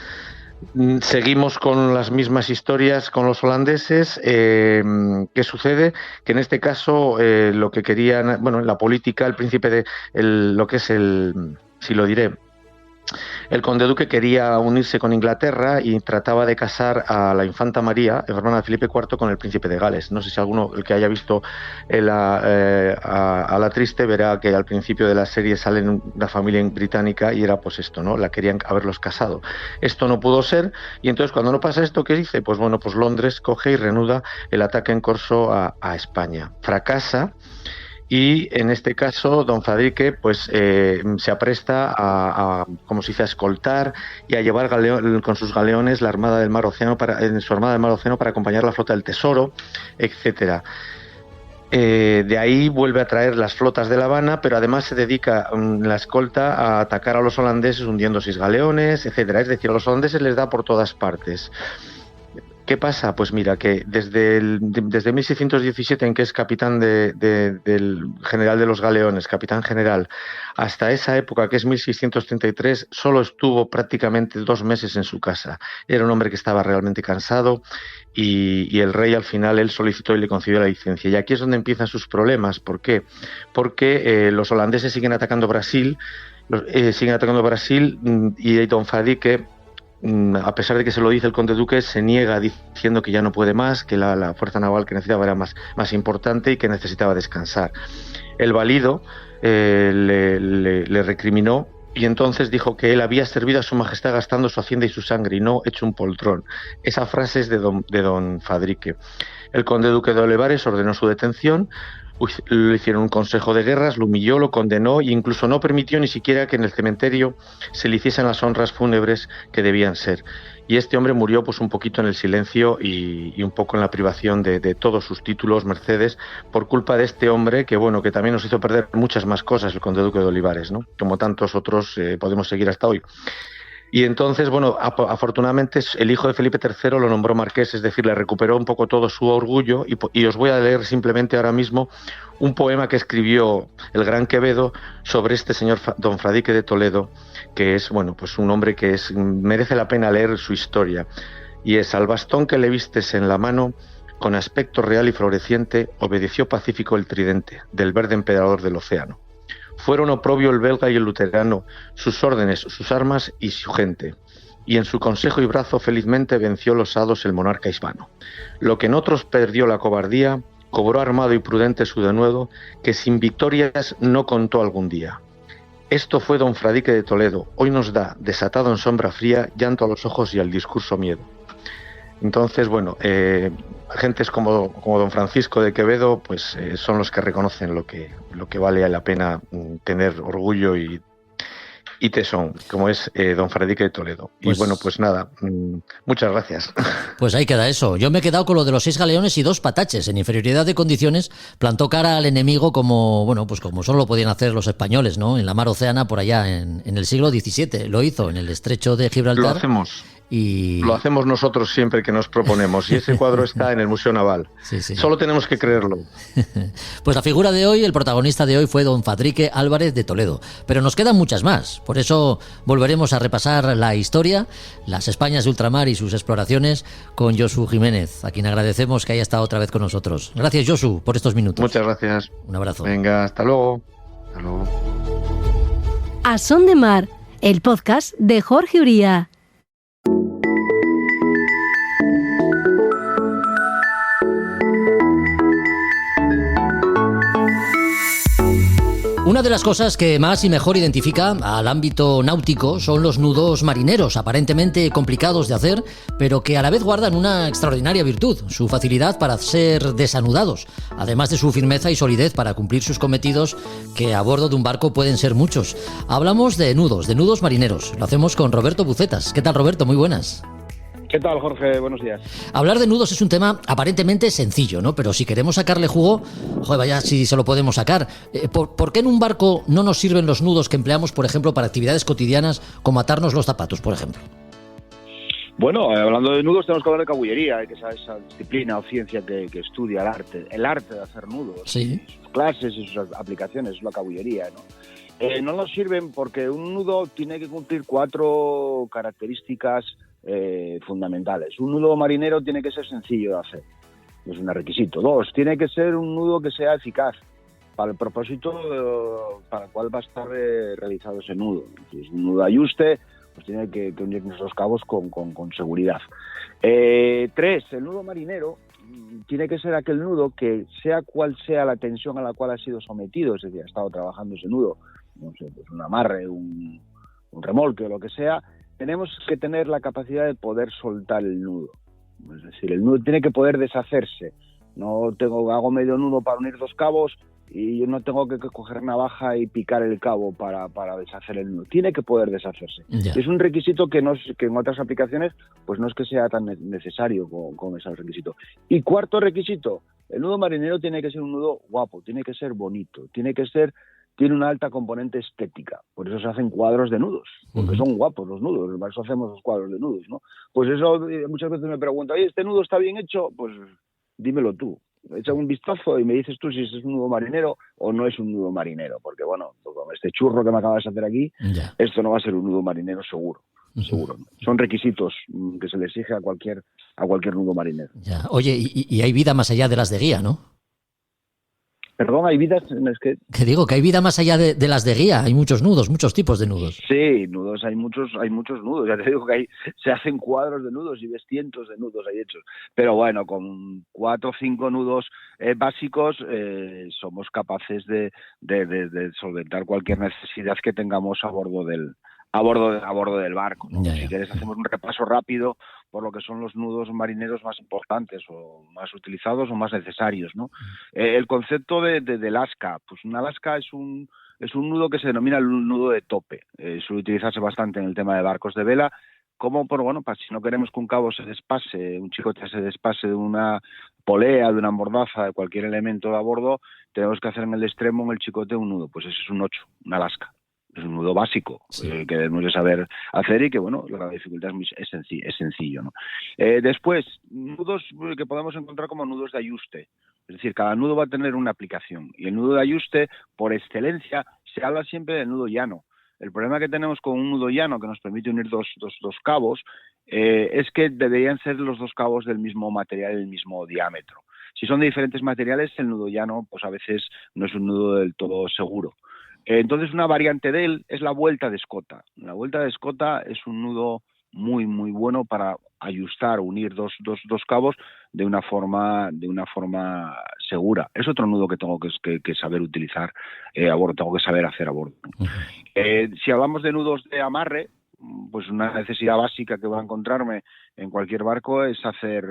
Seguimos con las mismas historias con los holandeses. ¿Qué sucede? Que en este caso lo que querían, bueno, en la política, el príncipe el conde duque quería unirse con Inglaterra y trataba de casar a la infanta María, hermana de Felipe IV, con el príncipe de Gales. No sé si alguno, el que haya visto a la triste, verá que al principio de la serie sale una familia británica y era pues esto, ¿no? La querían haberlos casado. Esto no pudo ser y entonces cuando no pasa esto, ¿qué dice? Pues bueno, pues Londres coge y reanuda el ataque en corso a España. Fracasa. Y en este caso, don Fadrique pues, se apresta a escoltar y a llevar con sus galeones la armada del Mar Océano su armada del Mar Océano para acompañar la flota del Tesoro, etcétera. De ahí vuelve a traer las flotas de La Habana, pero además se dedica la escolta a atacar a los holandeses hundiendo 6 galeones, etcétera. Es decir, a los holandeses les da por todas partes. ¿Qué pasa? Pues mira, que desde 1617, en que es capitán del general de los galeones, capitán general, hasta esa época, que es 1633, solo estuvo prácticamente 2 meses en su casa. Era un hombre que estaba realmente cansado y el rey al final él solicitó y le concedió la licencia. Y aquí es donde empiezan sus problemas. ¿Por qué? Porque los holandeses siguen atacando Brasil y don Fadrique, a pesar de que se lo dice el conde duque, se niega diciendo que ya no puede más, que la fuerza naval que necesitaba era más importante y que necesitaba descansar. El valido le recriminó y entonces dijo que él había servido a su majestad gastando su hacienda y su sangre y no hecho un poltrón. Esa frase es de don Fadrique. El conde duque de Olivares ordenó su detención. Le hicieron un consejo de guerras, lo humilló, lo condenó e incluso no permitió ni siquiera que en el cementerio se le hiciesen las honras fúnebres que debían ser. Y este hombre murió pues un poquito en el silencio y un poco en la privación de todos sus títulos, mercedes, por culpa de este hombre que bueno, que también nos hizo perder muchas más cosas, el conde duque de Olivares, ¿no? Como tantos otros podemos seguir hasta hoy. Y entonces, bueno, afortunadamente el hijo de Felipe III lo nombró marqués, es decir, le recuperó un poco todo su orgullo y os voy a leer simplemente ahora mismo un poema que escribió el gran Quevedo sobre este señor don Fadrique de Toledo, que es, bueno, pues un hombre que merece la pena leer su historia. Y es: al bastón que le vistes en la mano, con aspecto real y floreciente, obedeció pacífico el tridente del verde emperador del océano. Fueron oprobio el belga y el luterano, sus órdenes, sus armas y su gente, y en su consejo y brazo felizmente venció los hados el monarca hispano. Lo que en otros perdió la cobardía, cobró armado y prudente su denuedo, que sin victorias no contó algún día. Esto fue don Fradique de Toledo, hoy nos da, desatado en sombra fría, llanto a los ojos y al discurso miedo. Entonces, bueno, gentes como don Francisco de Quevedo, pues son los que reconocen lo que vale la pena tener orgullo y tesón, como es don Fradique de Toledo. Pues, y bueno, pues nada, muchas gracias. Pues ahí queda eso. Yo me he quedado con lo de los 6 galeones y 2 pataches. En inferioridad de condiciones plantó cara al enemigo como, bueno, pues como solo lo podían hacer los españoles, ¿no? En la mar Océana por allá en el siglo XVII. Lo hizo en el estrecho de Gibraltar. Lo hacemos. Lo hacemos nosotros siempre que nos proponemos, y ese cuadro está en el Museo Naval. Sí. Solo tenemos que creerlo. Pues la figura de hoy, el protagonista de hoy fue don Fadrique Álvarez de Toledo, pero nos quedan muchas más. Por eso volveremos a repasar la historia, las Españas de ultramar y sus exploraciones con Josu Jiménez, a quien agradecemos que haya estado otra vez con nosotros. Gracias, Josu, por estos minutos. Muchas gracias. Un abrazo. Venga, hasta luego. Hasta luego. A Son de Mar, el podcast de Jorge Uría. Una de las cosas que más y mejor identifica al ámbito náutico son los nudos marineros, aparentemente complicados de hacer, pero que a la vez guardan una extraordinaria virtud, su facilidad para ser desanudados, además de su firmeza y solidez para cumplir sus cometidos, que a bordo de un barco pueden ser muchos. Hablamos de nudos marineros. Lo hacemos con Roberto Bucetas. ¿Qué tal, Roberto? Muy buenas. ¿Qué tal, Jorge? Buenos días. Hablar de nudos es un tema aparentemente sencillo, ¿no? Pero si queremos sacarle jugo, joder, vaya si se lo podemos sacar. ¿Por qué en un barco no nos sirven los nudos que empleamos, por ejemplo, para actividades cotidianas como atarnos los zapatos, por ejemplo? Bueno, hablando de nudos tenemos que hablar de cabullería, que es esa disciplina o ciencia que estudia el arte de hacer nudos. Sí. Sus clases y sus aplicaciones, es la cabullería, ¿no? No nos sirven porque un nudo tiene que cumplir 4 características fundamentales. Un nudo marinero tiene que ser sencillo de hacer, es un requisito. 2, tiene que ser un nudo que sea eficaz para el propósito para el cual va a estar realizado ese nudo. Si es un nudo de ayuste, pues tiene que unir nuestros cabos con seguridad. 3, el nudo marinero tiene que ser aquel nudo que, sea cual sea la tensión a la cual ha sido sometido, es decir, ha estado trabajando ese nudo, no sé, pues un amarre, un remolque o lo que sea, tenemos que tener la capacidad de poder soltar el nudo. Es decir, el nudo tiene que poder deshacerse. Hago medio nudo para unir 2 cabos y yo no tengo que coger navaja y picar el cabo para deshacer el nudo. Tiene que poder deshacerse. Ya. Es un requisito que en otras aplicaciones pues no es que sea tan necesario como ese requisito. Y 4 requisito, el nudo marinero tiene que ser un nudo guapo, tiene que ser bonito, tiene una alta componente estética. Por eso se hacen cuadros de nudos, porque son guapos los nudos, por eso hacemos los cuadros de nudos, ¿no? Pues eso muchas veces me preguntan, oye, ¿este nudo está bien hecho? Pues dímelo tú. Echa un vistazo y me dices tú si es un nudo marinero o no es un nudo marinero, porque bueno, con este churro que me acabas de hacer aquí, Ya. esto no va a ser un nudo marinero seguro. Seguro. Son requisitos que se le exige a cualquier nudo marinero. Ya. Oye, y hay vida más allá de las de guía, ¿no? Perdón, hay vidas en las que... Que digo, que hay vida más allá de las de guía. Hay muchos nudos, muchos tipos de nudos. Sí, nudos, hay muchos nudos. Ya te digo que se hacen cuadros de nudos y ves cientos de nudos ahí hechos. Pero bueno, con 4 o 5 nudos básicos somos capaces de solventar cualquier necesidad que tengamos a bordo del barco, ¿no? Ya. Si quieres hacemos un repaso rápido por lo que son los nudos marineros más importantes o más utilizados o más necesarios, ¿no? El concepto de lasca, pues una lasca es un nudo que se denomina el nudo de tope. Suele utilizarse bastante en el tema de barcos de vela, como para si no queremos que un cabo se despase, un chicote se despase de una polea, de una mordaza, de cualquier elemento a bordo, tenemos que hacer en el extremo, en el chicote, un nudo. Pues ese es un 8, una lasca. Es un nudo básico, sí, que debemos de saber hacer y que, bueno, la dificultad es sencillo, ¿no? Después, nudos que podemos encontrar como nudos de ayuste. Es decir, cada nudo va a tener una aplicación. Y el nudo de ayuste, por excelencia, se habla siempre del nudo llano. El problema que tenemos con un nudo llano que nos permite unir dos cabos es que deberían ser los dos cabos del mismo material, del mismo diámetro. Si son de diferentes materiales, el nudo llano pues a veces no es un nudo del todo seguro. Entonces una variante de él es la vuelta de escota. La vuelta de escota es un nudo muy muy bueno para ajustar, unir dos cabos de una forma segura. Es otro nudo que tengo que saber utilizar a bordo, tengo que saber hacer a bordo. Si hablamos de nudos de amarre, pues una necesidad básica que voy a encontrarme en cualquier barco es hacer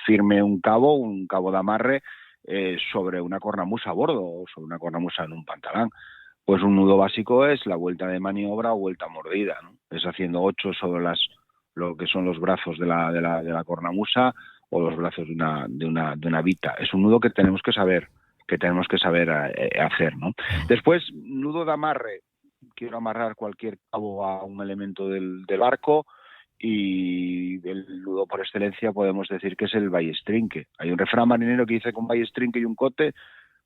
firme un cabo de amarre sobre una cornamusa a bordo o sobre una cornamusa en un pantalán. Pues un nudo básico es la vuelta de maniobra o vuelta mordida, ¿no? Es haciendo 8 sobre lo que son los brazos de la cornamusa o los brazos de una vita. Es un nudo que tenemos que saber hacer, ¿no? Después, nudo de amarre. Quiero amarrar cualquier cabo a un elemento del barco y el nudo por excelencia podemos decir que es el ballestrinque. Hay un refrán marinero que dice que con ballestrinque y un cote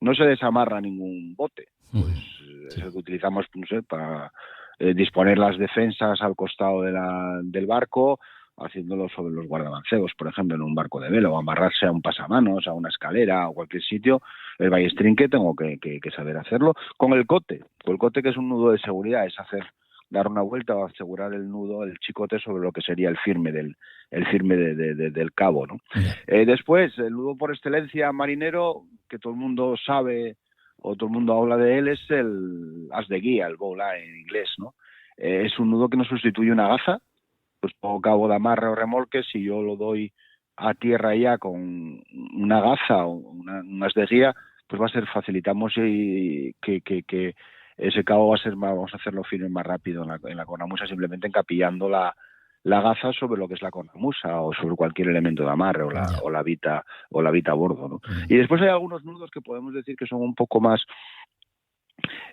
no se desamarra ningún bote. Pues es lo que utilizamos, no sé, para disponer las defensas al costado del barco, haciéndolo sobre los guardamancebos, por ejemplo, en un barco de vela, o amarrarse a un pasamanos, a una escalera o cualquier sitio. El ballestrinque tengo que saber hacerlo. Con el cote, que es un nudo de seguridad, es dar una vuelta o asegurar el nudo, el chicote sobre lo que sería el firme del cabo, ¿no? Después, el nudo por excelencia marinero, que todo el mundo sabe o todo el mundo habla de él, es el as de guía, el bowline en inglés, ¿no? Es un nudo que no sustituye una gaza. Pues pongo cabo de amarre o remolque, si yo lo doy a tierra ya con una gaza o un as de guía, pues va a ser, facilitamos y que ese cabo vamos a hacerlo firme más rápido en la cornamusa, simplemente encapillando la gaza sobre lo que es la cornamusa o sobre cualquier elemento de amarre o la vita a bordo, ¿no? Y después hay algunos nudos que podemos decir que son un poco más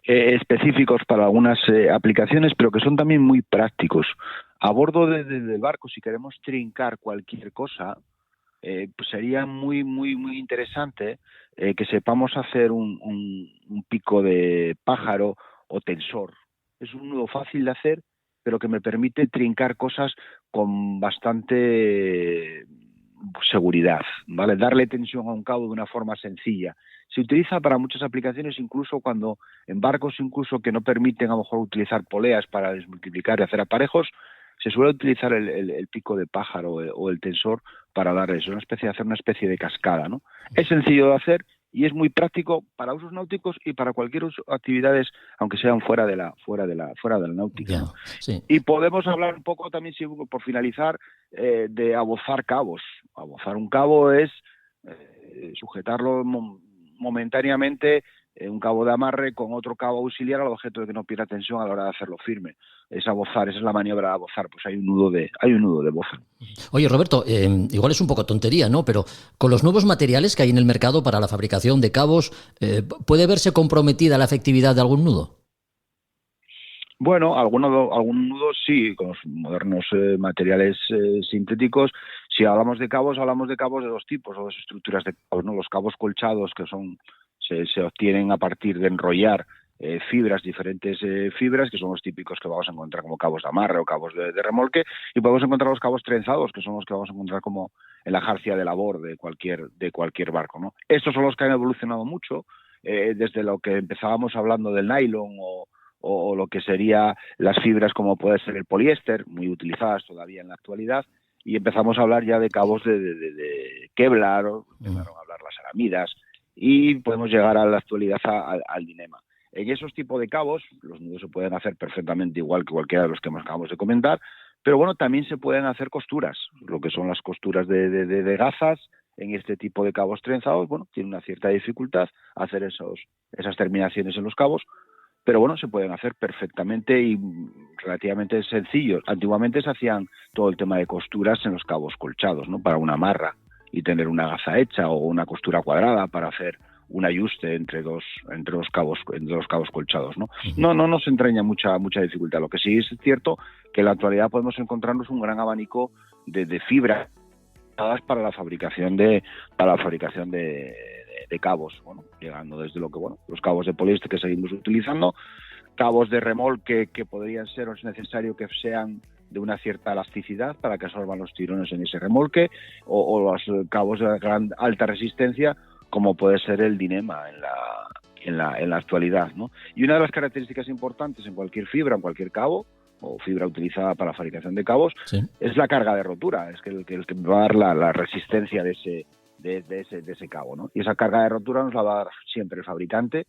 específicos para algunas aplicaciones, pero que son también muy prácticos. A bordo del barco, si queremos trincar cualquier cosa, pues sería muy muy muy interesante que sepamos hacer un pico de pájaro o tensor. Es un nudo fácil de hacer, pero que me permite trincar cosas con bastante seguridad, ¿vale? Darle tensión a un cabo de una forma sencilla. Se utiliza para muchas aplicaciones, incluso cuando en barcos incluso que no permiten a lo mejor utilizar poleas para desmultiplicar y hacer aparejos, se suele utilizar el pico de pájaro o el tensor para dar eso, hacer una especie de cascada, ¿no? Es sencillo de hacer y es muy práctico para usos náuticos y para cualquier actividades, aunque sean fuera de la náutica, ¿no? Sí. Y podemos hablar un poco también, por finalizar, de abozar cabos. Abozar un cabo es sujetarlo momentáneamente, un cabo de amarre con otro cabo auxiliar al objeto de que no pierda tensión a la hora de hacerlo firme. Es abozar, esa es la maniobra de abozar, pues hay un nudo de boza. Oye, Roberto, igual es un poco tontería, ¿no? Pero con los nuevos materiales que hay en el mercado para la fabricación de cabos, ¿puede verse comprometida la efectividad de algún nudo? Bueno, algún nudo sí, con los modernos materiales sintéticos. Si hablamos de cabos de dos tipos, o de estructuras de cabos, ¿no? Los cabos colchados, que se obtienen a partir de enrollar diferentes fibras, que son los típicos que vamos a encontrar como cabos de amarre o cabos de remolque, y podemos encontrar los cabos trenzados, que son los que vamos a encontrar como en la jarcia de labor de cualquier barco, ¿no? Estos son los que han evolucionado mucho, desde lo que empezábamos hablando del nylon o lo que sería las fibras como puede ser el poliéster, muy utilizadas todavía en la actualidad, y empezamos a hablar ya de cabos de Kevlar, empezaron a hablar las aramidas, y podemos llegar a la actualidad al Dyneema. En esos tipos de cabos, los nudos se pueden hacer perfectamente igual que cualquiera de los que acabamos de comentar, pero bueno, también se pueden hacer costuras, lo que son las costuras de gazas. En este tipo de cabos trenzados, bueno, tiene una cierta dificultad hacer esas terminaciones en los cabos, pero bueno, se pueden hacer perfectamente y relativamente sencillos. Antiguamente se hacían todo el tema de costuras en los cabos colchados, ¿no? Para una amarra y tener una gaza hecha o una costura cuadrada para hacer un ajuste entre los cabos colchados, ¿no? No nos entraña mucha dificultad. Lo que sí es cierto que en la actualidad podemos encontrarnos un gran abanico de fibras para la fabricación de cabos, bueno, llegando desde los cabos de poliéster que seguimos utilizando, cabos de remolque que podrían ser, o es necesario que sean de una cierta elasticidad para que absorban los tirones en ese remolque, o los cabos de alta resistencia, como puede ser el Dyneema en la actualidad, ¿no? Y una de las características importantes en cualquier fibra, en cualquier cabo, o fibra utilizada para la fabricación de cabos, ¿sí?, es la carga de rotura, es que el que va a dar la resistencia de ese cabo, ¿no? Y esa carga de rotura nos la va a dar siempre el fabricante,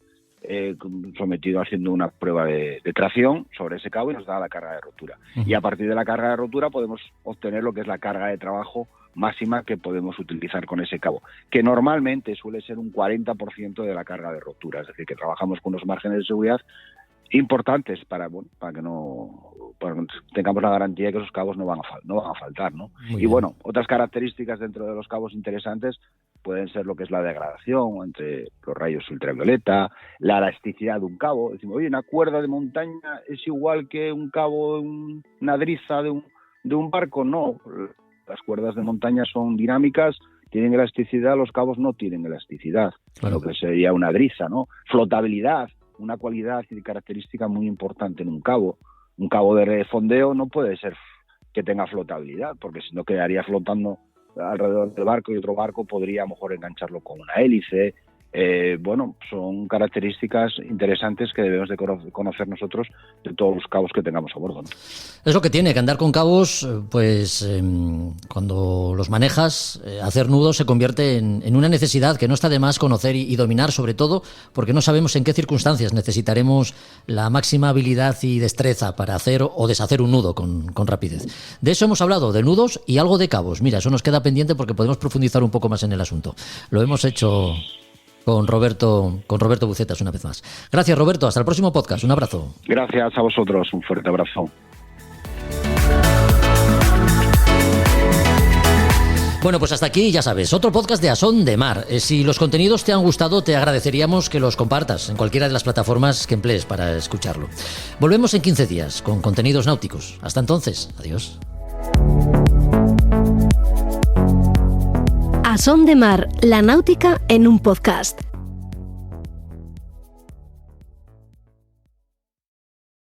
sometido haciendo una prueba de tracción sobre ese cabo, y nos da la carga de rotura. Uh-huh. Y a partir de la carga de rotura podemos obtener lo que es la carga de trabajo máxima que podemos utilizar con ese cabo, que normalmente suele ser un 40% de la carga de rotura, es decir, que trabajamos con unos márgenes de seguridad importantes para que tengamos la garantía de que esos cabos no van a faltar, ¿no? Y bueno, otras características dentro de los cabos interesantes pueden ser lo que es la degradación entre los rayos ultravioleta, la elasticidad de un cabo. Decimos, oye, una cuerda de montaña es igual que un cabo, una driza de un barco. No, las cuerdas de montaña son dinámicas, tienen elasticidad, los cabos no tienen elasticidad, claro, lo que sería una driza, ¿no? Flotabilidad, una cualidad y característica muy importante en un cabo. Un cabo de fondeo no puede ser que tenga flotabilidad, porque si no quedaría flotando alrededor del barco, y otro barco podría a lo mejor engancharlo con una hélice. Son características interesantes que debemos de conocer nosotros de todos los cabos que tengamos a bordo, ¿no? Es lo que tiene, que andar con cabos, cuando los manejas, hacer nudos se convierte en una necesidad que no está de más conocer y dominar, sobre todo porque no sabemos en qué circunstancias necesitaremos la máxima habilidad y destreza para hacer o deshacer un nudo con rapidez. De eso hemos hablado, de nudos y algo de cabos. Mira, eso nos queda pendiente porque podemos profundizar un poco más en el asunto. Lo hemos hecho con Roberto Bucetas una vez más. Gracias, Roberto. Hasta el próximo podcast. Un abrazo. Gracias a vosotros. Un fuerte abrazo. Bueno, pues hasta aquí, ya sabes, otro podcast de A Son de Mar. Si los contenidos te han gustado, te agradeceríamos que los compartas en cualquiera de las plataformas que emplees para escucharlo. Volvemos en 15 días con contenidos náuticos. Hasta entonces, adiós. A Son de Mar, la náutica en un podcast.